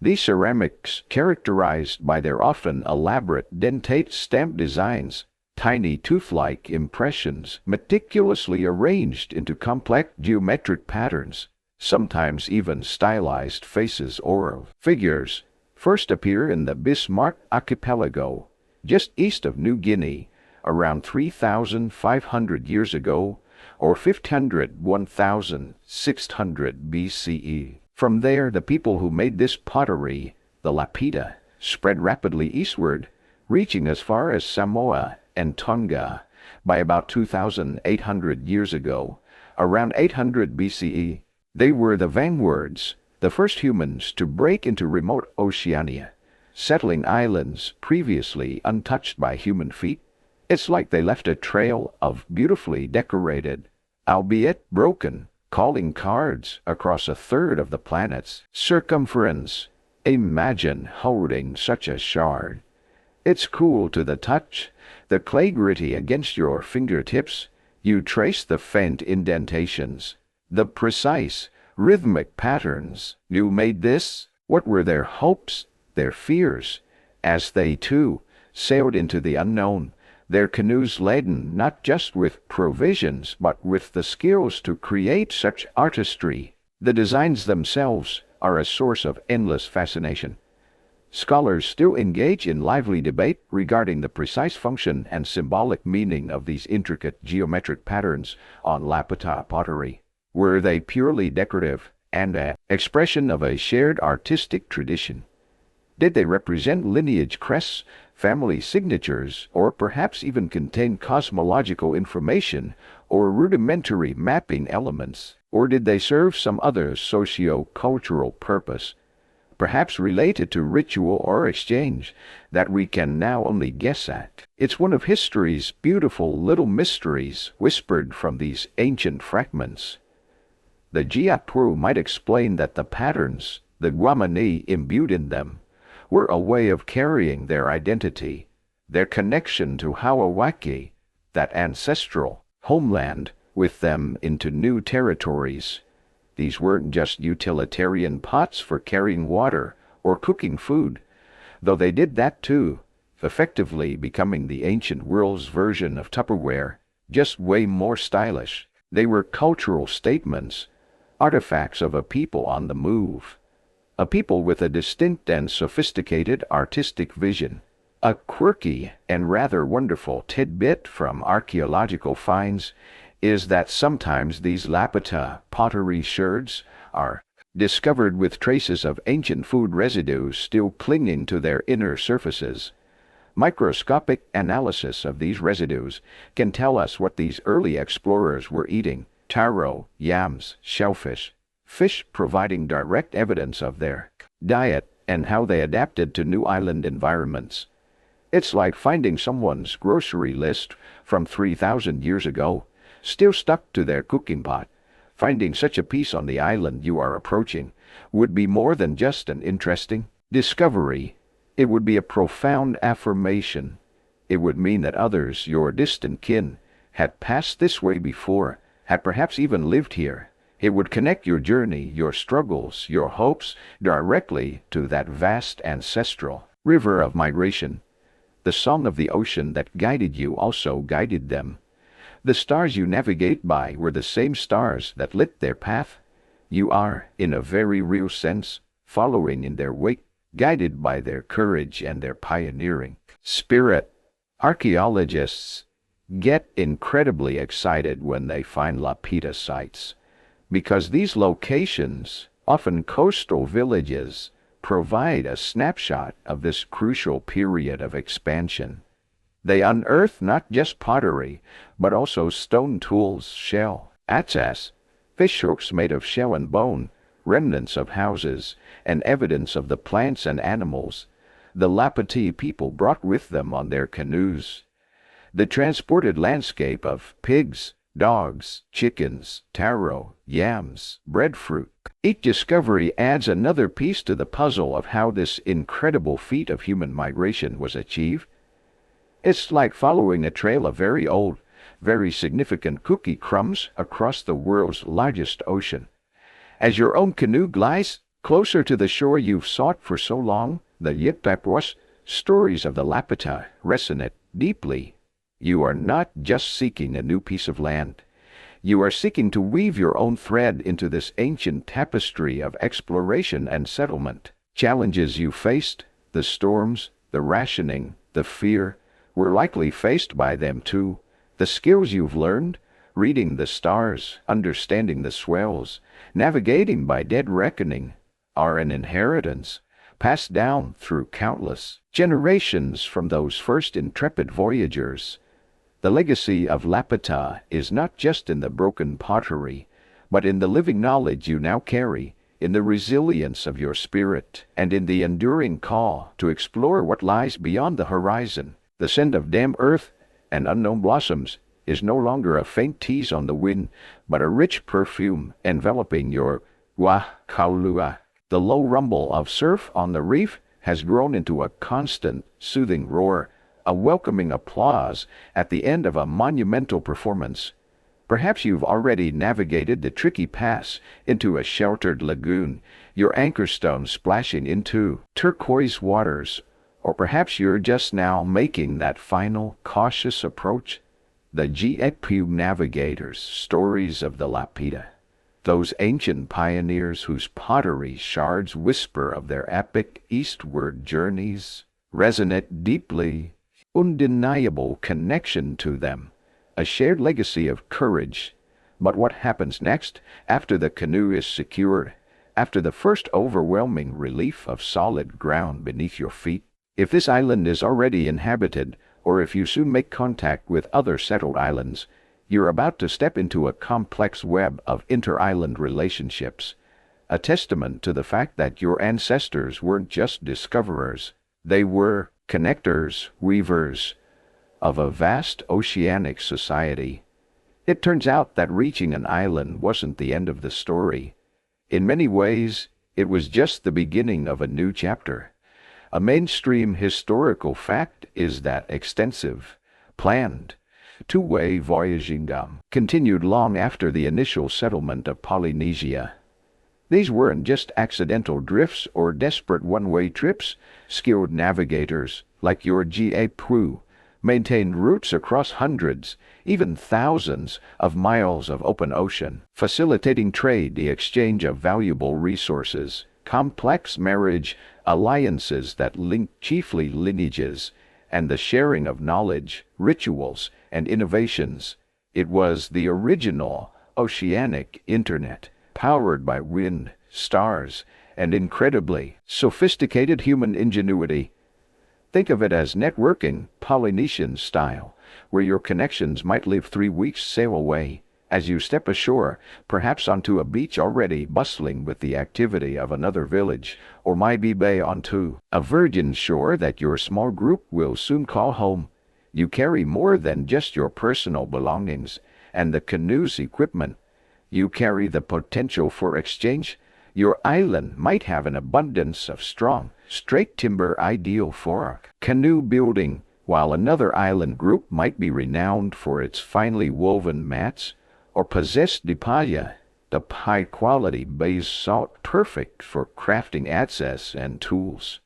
These ceramics, characterized by their often elaborate dentate stamp designs, tiny tooth-like impressions meticulously arranged into complex geometric patterns, sometimes even stylized faces or figures, first appear in the Bismarck Archipelago, just east of New Guinea, around 3,500 years ago, or 1500–1600 BCE. From there, the people who made this pottery, the Lapita, spread rapidly eastward, reaching as far as Samoa and Tonga by about 2,800 years ago, around 800 BCE. They were the vanguards, the first humans to break into remote Oceania, settling islands previously untouched by human feet. It's like they left a trail of beautifully decorated, albeit broken, calling cards across a third of the planet's circumference. Imagine holding such a shard. It's cool to the touch, the clay gritty against your fingertips. You trace the faint indentations, the precise, rhythmic patterns. You made this. What were their hopes, their fears, as they, too, sailed into the unknown, their canoes laden not just with provisions but with the skills to create such artistry? The designs themselves are a source of endless fascination. Scholars still engage in lively debate regarding the precise function and symbolic meaning of these intricate geometric patterns on Lapita pottery. Were they purely decorative and an expression of a shared artistic tradition? Did they represent lineage crests, family signatures, or perhaps even contain cosmological information or rudimentary mapping elements? Or did they serve some other socio-cultural purpose, perhaps related to ritual or exchange, that we can now only guess at? It's one of history's beautiful little mysteries whispered from these ancient fragments. The Jiapuru might explain that the patterns the Guamani imbued in them were a way of carrying their identity, their connection to Hawawaki, that ancestral homeland, with them into new territories. These weren't just utilitarian pots for carrying water or cooking food, though they did that too, effectively becoming the ancient world's version of Tupperware, just way more stylish. They were cultural statements, artifacts of a people on the move, a people with a distinct and sophisticated artistic vision. A quirky and rather wonderful tidbit from archaeological finds is that sometimes these Lapita pottery sherds are discovered with traces of ancient food residues still clinging to their inner surfaces. Microscopic analysis of these residues can tell us what these early explorers were eating: taro, yams, shellfish, fish providing direct evidence of their diet and how they adapted to new island environments. It's like finding someone's grocery list from 3,000 years ago, still stuck to their cooking pot. Finding such a piece on the island you are approaching would be more than just an interesting discovery. It would be a profound affirmation. It would mean that others, your distant kin, had passed this way before, had perhaps even lived here. It would connect your journey, your struggles, your hopes, directly to that vast ancestral river of migration. The song of the ocean that guided you also guided them. The stars you navigate by were the same stars that lit their path. You are, in a very real sense, following in their wake, guided by their courage and their pioneering spirit. Archaeologists get incredibly excited when they find Lapita sites, because these locations, often coastal villages, provide a snapshot of this crucial period of expansion. They unearth not just pottery, but also stone tools, shell, atsas, fish hooks made of shell and bone, remnants of houses, and evidence of the plants and animals the Lapita people brought with them on their canoes. The transported landscape of pigs, dogs, chickens, taro, yams, breadfruit. Each discovery adds another piece to the puzzle of how this incredible feat of human migration was achieved. It's like following a trail of very old, very significant cookie crumbs across the world's largest ocean. As your own canoe glides closer to the shore you've sought for so long, the Yitpapwas stories of the Lapita resonate deeply. You are not just seeking a new piece of land. You are seeking to weave your own thread into this ancient tapestry of exploration and settlement. Challenges you faced, the storms, the rationing, the fear, were likely faced by them too. The skills you've learned, reading the stars, understanding the swells, navigating by dead reckoning, are an inheritance passed down through countless generations from those first intrepid voyagers. The legacy of Lapita is not just in the broken pottery, but in the living knowledge you now carry, in the resilience of your spirit, and in the enduring call to explore what lies beyond the horizon. The scent of damp earth and unknown blossoms is no longer a faint tease on the wind, but a rich perfume enveloping your wa kaulua. The low rumble of surf on the reef has grown into a constant, soothing roar, a welcoming applause at the end of a monumental performance. Perhaps you've already navigated the tricky pass into a sheltered lagoon, your anchor stone splashing into turquoise waters, or perhaps you're just now making that final, cautious approach. The GEPU navigators' stories of the Lapita, those ancient pioneers whose pottery shards whisper of their epic eastward journeys, resonate deeply, undeniable connection to them, a shared legacy of courage. But what happens next, after the canoe is secured, after the first overwhelming relief of solid ground beneath your feet? If this island is already inhabited, or if you soon make contact with other settled islands, you're about to step into a complex web of inter-island relationships, a testament to the fact that your ancestors weren't just discoverers. They were connectors, weavers of a vast oceanic society. It turns out that reaching an island wasn't the end of the story. In many ways, it was just the beginning of a new chapter. A mainstream historical fact is that extensive, planned, two-way voyaging continued long after the initial settlement of Polynesia. These weren't just accidental drifts or desperate one-way trips. Skilled navigators, like your G.A. Pru, maintained routes across hundreds, even thousands, of miles of open ocean, facilitating trade, the exchange of valuable resources, complex marriage alliances that linked chiefly lineages, and the sharing of knowledge, rituals, and innovations. It was the original oceanic internet, powered by wind, stars, and incredibly sophisticated human ingenuity. Think of it as networking, Polynesian style, where your connections might live 3 weeks sail away. As you step ashore, perhaps onto a beach already bustling with the activity of another village, or maybe onto a virgin shore that your small group will soon call home, you carry more than just your personal belongings and the canoe's equipment. You carry the potential for exchange. Your island might have an abundance of strong, straight timber ideal for canoe building, while another island group might be renowned for its finely woven mats, or possess dipaya, the high-quality basalt perfect for crafting access and tools.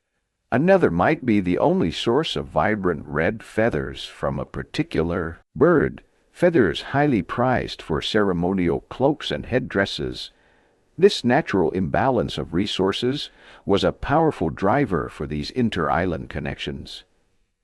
Another might be the only source of vibrant red feathers from a particular bird, feathers highly prized for ceremonial cloaks and headdresses. This natural imbalance of resources was a powerful driver for these inter-island connections.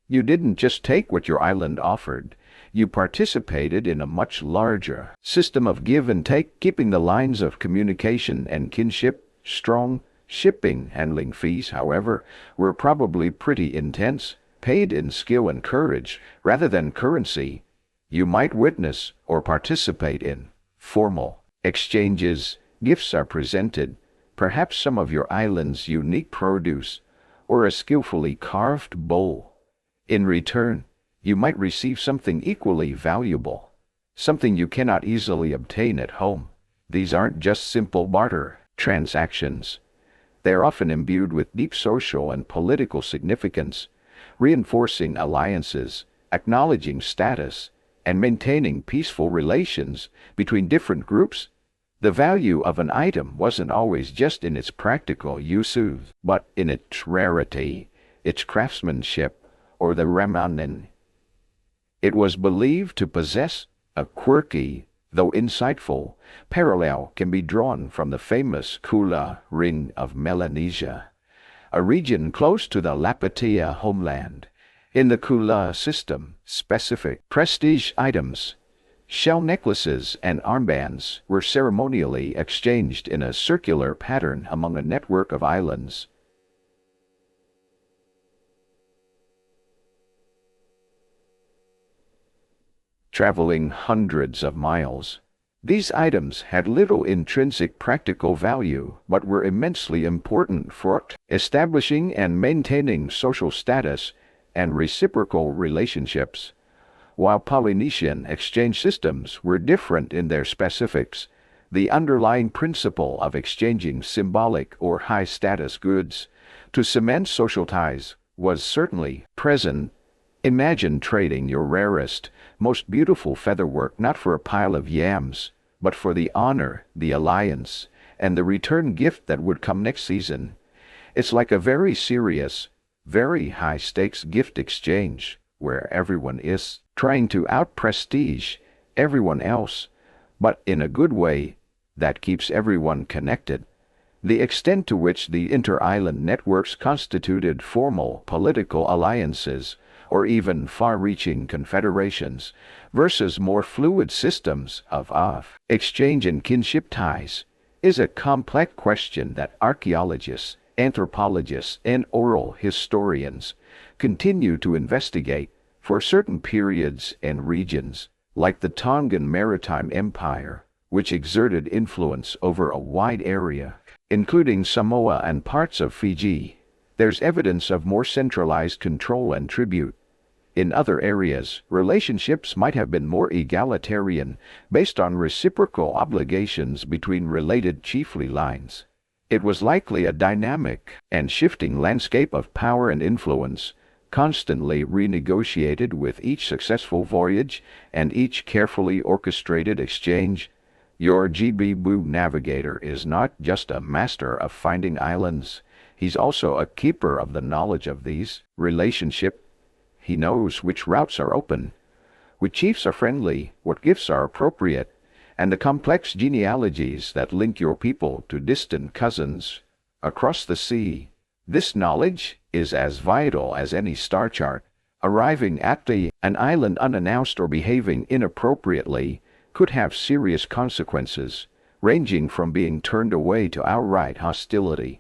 You didn't just take what your island offered. You participated in a much larger system of give and take, keeping the lines of communication and kinship strong. Shipping handling fees, however, were probably pretty intense, paid in skill and courage rather than currency. You might witness or participate in formal exchanges. Gifts are presented, perhaps some of your island's unique produce, or a skillfully carved bowl. In return, you might receive something equally valuable, something you cannot easily obtain at home. These aren't just simple barter transactions. They are often imbued with deep social and political significance, reinforcing alliances, acknowledging status, and maintaining peaceful relations between different groups. The value of an item wasn't always just in its practical uses, but in its rarity, its craftsmanship, or the remanen it was believed to possess. A quirky, Though insightful, parallel can be drawn from the famous Kula Ring of Melanesia, a region close to the Lapatia homeland. In the Kula system, specific prestige items, shell necklaces and armbands, were ceremonially exchanged in a circular pattern among a network of islands. Traveling hundreds of miles, these items had little intrinsic practical value but were immensely important for establishing and maintaining social status and reciprocal relationships. While Polynesian exchange systems were different in their specifics, the underlying principle of exchanging symbolic or high-status goods to cement social ties was certainly present. Imagine trading your rarest, most beautiful featherwork not for a pile of yams, but for the honor, the alliance, and the return gift that would come next season. It's like a very serious, very high-stakes gift exchange, where everyone is trying to out-prestige everyone else, but in a good way that keeps everyone connected. The extent to which the inter-island networks constituted formal political alliances or even far-reaching confederations versus more fluid systems of exchange and kinship ties is a complex question that archaeologists, anthropologists, and oral historians continue to investigate. For certain periods and regions, like the Tongan Maritime Empire, which exerted influence over a wide area, including Samoa and parts of Fiji, there's evidence of more centralized control and tribute. In other areas, relationships might have been more egalitarian, based on reciprocal obligations between related chiefly lines. It was likely a dynamic and shifting landscape of power and influence, constantly renegotiated with each successful voyage and each carefully orchestrated exchange. Your GB navigator is not just a master of finding islands, he's also a keeper of the knowledge of these relationships. He knows which routes are open, which chiefs are friendly, what gifts are appropriate, and the complex genealogies that link your people to distant cousins across the sea. This knowledge is as vital as any star chart. Arriving at an island unannounced or behaving inappropriately could have serious consequences, ranging from being turned away to outright hostility.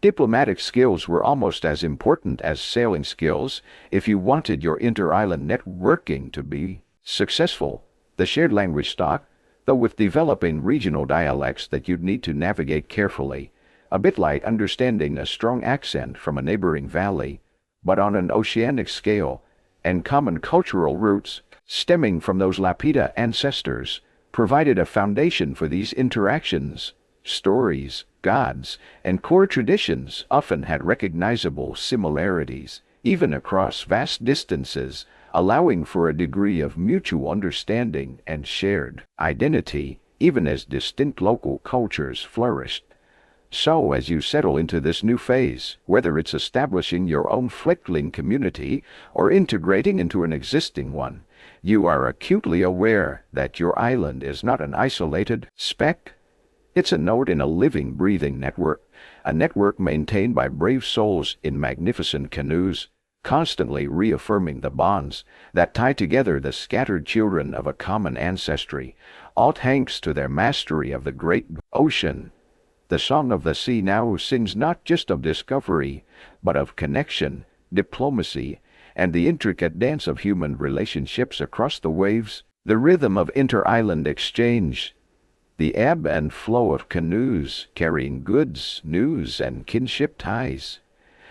Diplomatic skills were almost as important as sailing skills if you wanted your inter-island networking to be successful. The shared language stock, though with developing regional dialects that you'd need to navigate carefully, a bit like understanding a strong accent from a neighboring valley, but on an oceanic scale, and common cultural roots stemming from those Lapita ancestors, provided a foundation for these interactions. Stories, gods, and core traditions often had recognizable similarities, even across vast distances, allowing for a degree of mutual understanding and shared identity, even as distinct local cultures flourished. So, as you settle into this new phase, whether it's establishing your own fledgling community or integrating into an existing one, you are acutely aware that your island is not an isolated speck. It's a node in a living, breathing network, a network maintained by brave souls in magnificent canoes, constantly reaffirming the bonds that tie together the scattered children of a common ancestry, all thanks to their mastery of the great ocean. The song of the sea now sings not just of discovery, but of connection, diplomacy, and the intricate dance of human relationships across the waves, the rhythm of inter-island exchange, the ebb and flow of canoes carrying goods, news, and kinship ties,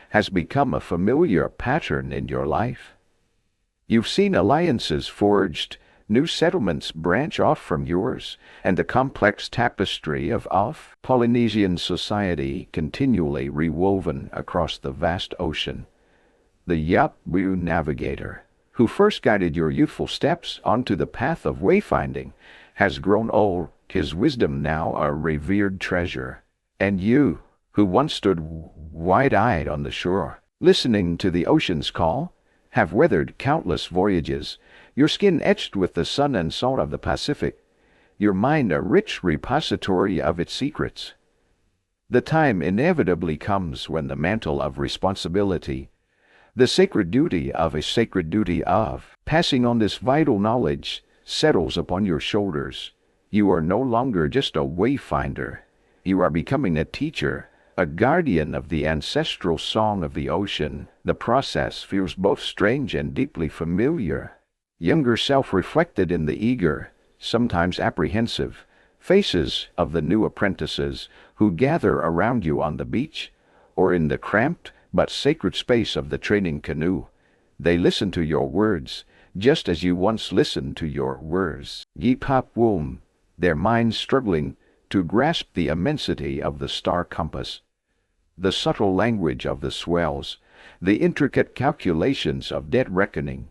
has become a familiar pattern in your life. You've seen alliances forged, new settlements branch off from yours, and the complex tapestry of Polynesian society continually rewoven across the vast ocean. The Yapu navigator, who first guided your youthful steps onto the path of wayfinding, has grown old, his wisdom now a revered treasure. And you, who once stood wide-eyed on the shore, listening to the ocean's call, have weathered countless voyages, your skin etched with the sun and salt of the Pacific. your mind a rich repository of its secrets. The time inevitably comes when the mantle of responsibility, the sacred duty of passing on this vital knowledge, settles upon your shoulders. You are no longer just a wayfinder. You are becoming a teacher, a guardian of the ancestral song of the ocean. The process feels both strange and deeply familiar. Younger self reflected in the eager, sometimes apprehensive, faces of the new apprentices who gather around you on the beach, or in the cramped but sacred space of the training canoe. They listen to your words, just as you once listened to your words. Ye pop womb, their minds struggling to grasp the immensity of the star compass, the subtle language of the swells, the intricate calculations of dead reckoning.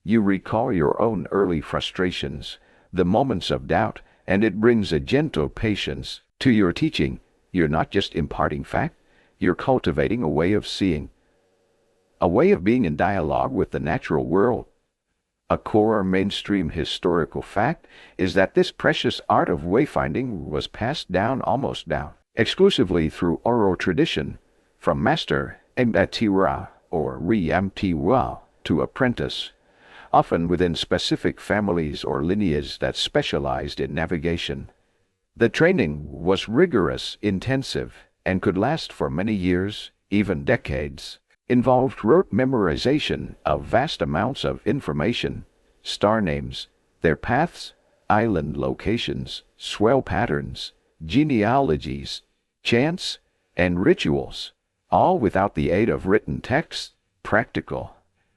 You recall your own early frustrations, the moments of doubt, and it brings a gentle patience to your teaching. You're not just imparting fact, you're cultivating a way of seeing, a way of being in dialogue with the natural world. A core mainstream historical fact is that this precious art of wayfinding was passed down exclusively through oral tradition, from master Mtira or Mtira to apprentice, often within specific families or lineages that specialized in navigation. The training was rigorous, intensive, and could last for many years, even decades. Involved rote memorization of vast amounts of information, star names, their paths, island locations, swell patterns, genealogies, chants, and rituals, all without the aid of written text. Practical,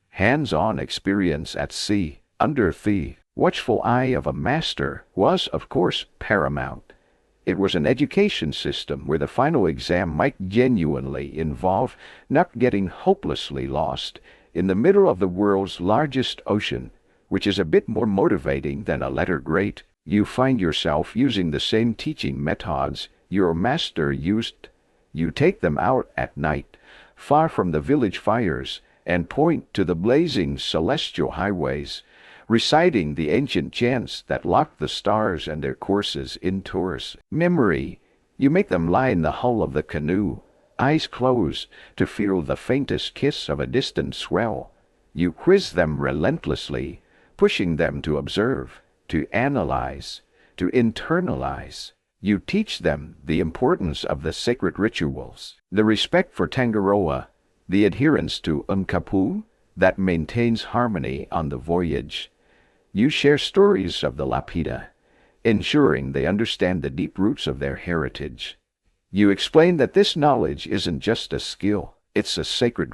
hands-on experience at sea, under the watchful eye of a master was, of course, paramount. It was an education system where the final exam might genuinely involve not getting hopelessly lost in the middle of the world's largest ocean, which is a bit more motivating than a letter grade. You find yourself using the same teaching methods your master used. You take them out at night, far from the village fires, and point to the blazing celestial highways, reciting the ancient chants that lock the stars and their courses in tours. Memory, you make them lie in the hull of the canoe, eyes closed, to feel the faintest kiss of a distant swell. You quiz them relentlessly, pushing them to observe, to analyze, to internalize. You teach them the importance of the sacred rituals, the respect for Tangaroa, the adherence to Unkapu that maintains harmony on the voyage. You share stories of the Lapita, ensuring they understand the deep roots of their heritage. You explain that this knowledge isn't just a skill, it's a sacred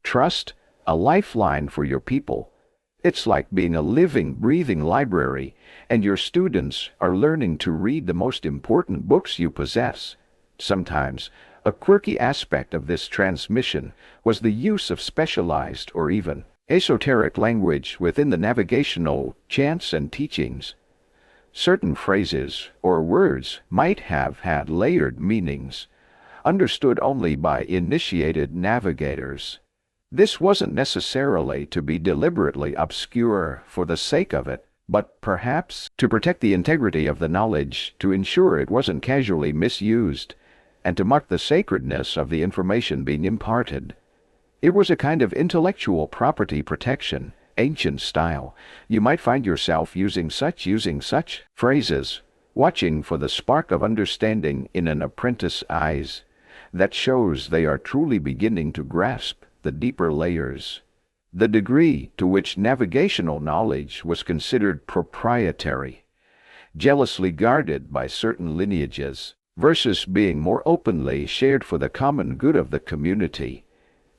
trust, a lifeline for your people. It's like being a living, breathing library, and your students are learning to read the most important books you possess. Sometimes, a quirky aspect of this transmission was the use of specialized or even esoteric language within the navigational chants and teachings. Certain phrases or words might have had layered meanings, understood only by initiated navigators. This wasn't necessarily to be deliberately obscure for the sake of it, but perhaps to protect the integrity of the knowledge, to ensure it wasn't casually misused, and to mark the sacredness of the information being imparted. It was a kind of intellectual property protection, ancient style. You might find yourself using such phrases, watching for the spark of understanding in an apprentice's eyes that shows they are truly beginning to grasp the deeper layers. The degree to which navigational knowledge was considered proprietary, jealously guarded by certain lineages, versus being more openly shared for the common good of the community,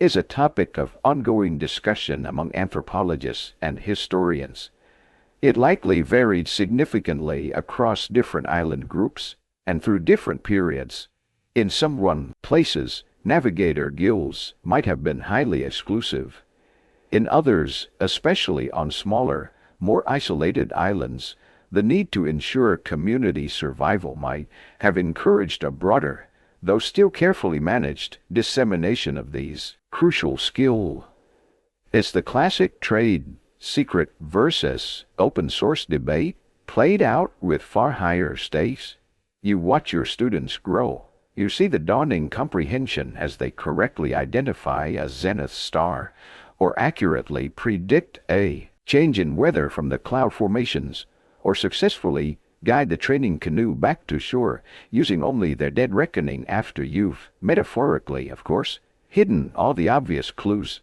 is a topic of ongoing discussion among anthropologists and historians. It likely varied significantly across different island groups and through different periods. In some places, navigator guilds might have been highly exclusive. In others, especially on smaller, more isolated islands, the need to ensure community survival might have encouraged a broader, though still carefully managed, dissemination of these crucial skills. It's the classic trade secret versus open source debate. played out with far higher stakes. You watch your students grow. You see the dawning comprehension as they correctly identify a zenith star, or accurately predict a change in weather from the cloud formations, or successfully guide the training canoe back to shore using only their dead reckoning after you've, metaphorically of course, hidden all the obvious clues.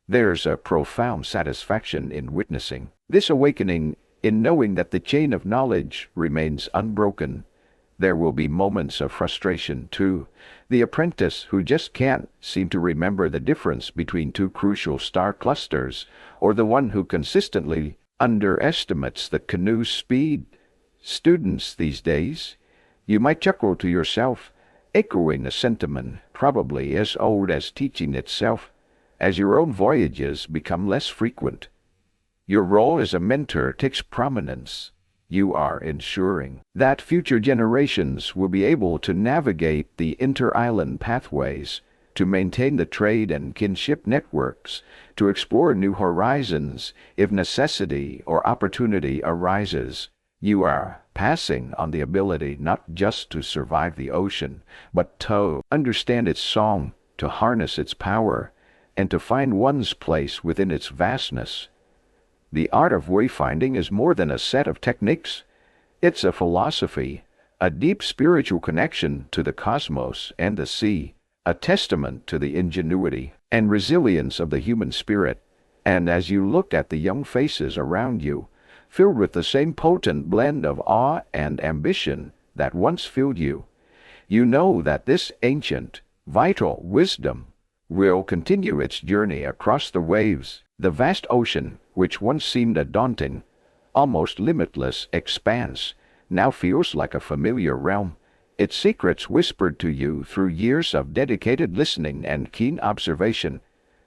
There's a profound satisfaction in witnessing this awakening, in knowing that the chain of knowledge remains unbroken. There will be moments of frustration, too. The apprentice who just can't seem to remember the difference between two crucial star clusters, or the one who consistently underestimates the canoe's speed. Students these days, you might chuckle to yourself, echoing a sentiment probably as old as teaching itself, as your own voyages become less frequent. Your role as a mentor takes prominence. You are ensuring that future generations will be able to navigate the inter-island pathways, to maintain the trade and kinship networks, to explore new horizons if necessity or opportunity arises. You are passing on the ability not just to survive the ocean, but to understand its song, to harness its power, and to find one's place within its vastness. The art of wayfinding is more than a set of techniques. It's a philosophy, a deep spiritual connection to the cosmos and the sea, a testament to the ingenuity and resilience of the human spirit. And as you looked at the young faces around you, filled with the same potent blend of awe and ambition that once filled you, you know that this ancient, vital wisdom will continue its journey across the waves. The vast ocean, which once seemed a daunting, almost limitless expanse, now feels like a familiar realm, its secrets whispered to you through years of dedicated listening and keen observation.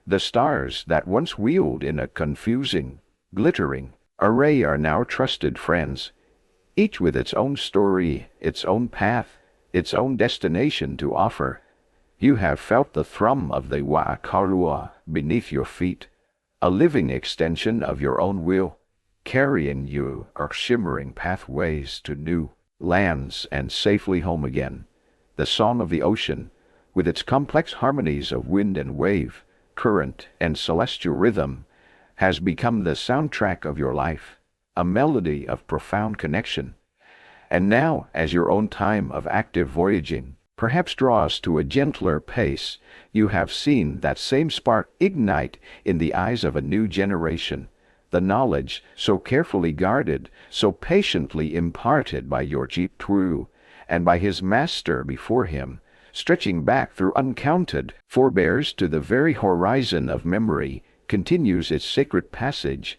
The stars that once wheeled in a confusing, glittering array are now trusted friends, each with its own story, its own path, its own destination to offer. You have felt the thrum of the Waikarua beneath your feet, a living extension of your own will, carrying you on shimmering pathways to new lands and safely home again. The song of the ocean, with its complex harmonies of wind and wave, current and celestial rhythm, has become the soundtrack of your life, a melody of profound connection. And now, as your own time of active voyaging perhaps draws to a gentler pace, you have seen that same spark ignite in the eyes of a new generation. The knowledge, so carefully guarded, so patiently imparted by your Jeep Tru, and by his master before him, stretching back through uncounted forebears to the very horizon of memory, continues its sacred passage.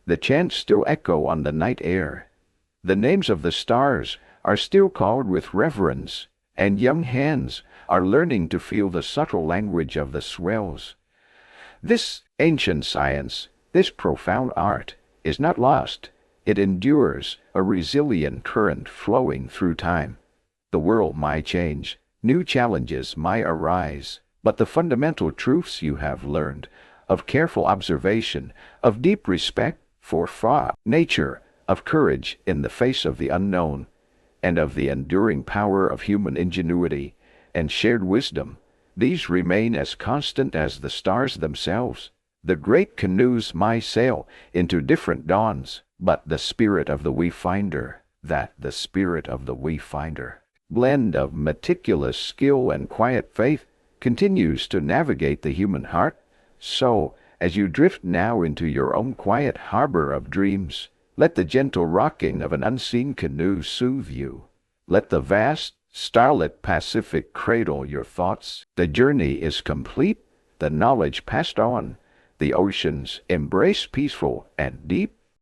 The chants still echo on the night air. The names of the stars are still called with reverence, and young hands are learning to feel the subtle language of the swells. This ancient science, this profound art, is not lost. It endures, a resilient current flowing through time. The world might change, new challenges might arise, but the fundamental truths you have learned, of careful observation, of deep respect for nature, of courage in the face of the unknown, and of the enduring power of human ingenuity and shared wisdom, these remain as constant as the stars themselves. The great canoes might sail into different dawns, but the spirit of the wayfinder, blend of meticulous skill and quiet faith, continues to navigate the human heart. So, as you drift now into your own quiet harbor of dreams, let the gentle rocking of an unseen canoe soothe you. Let the vast, starlit Pacific cradle your thoughts. The journey is complete, the knowledge passed on, the ocean's embrace peaceful and deep.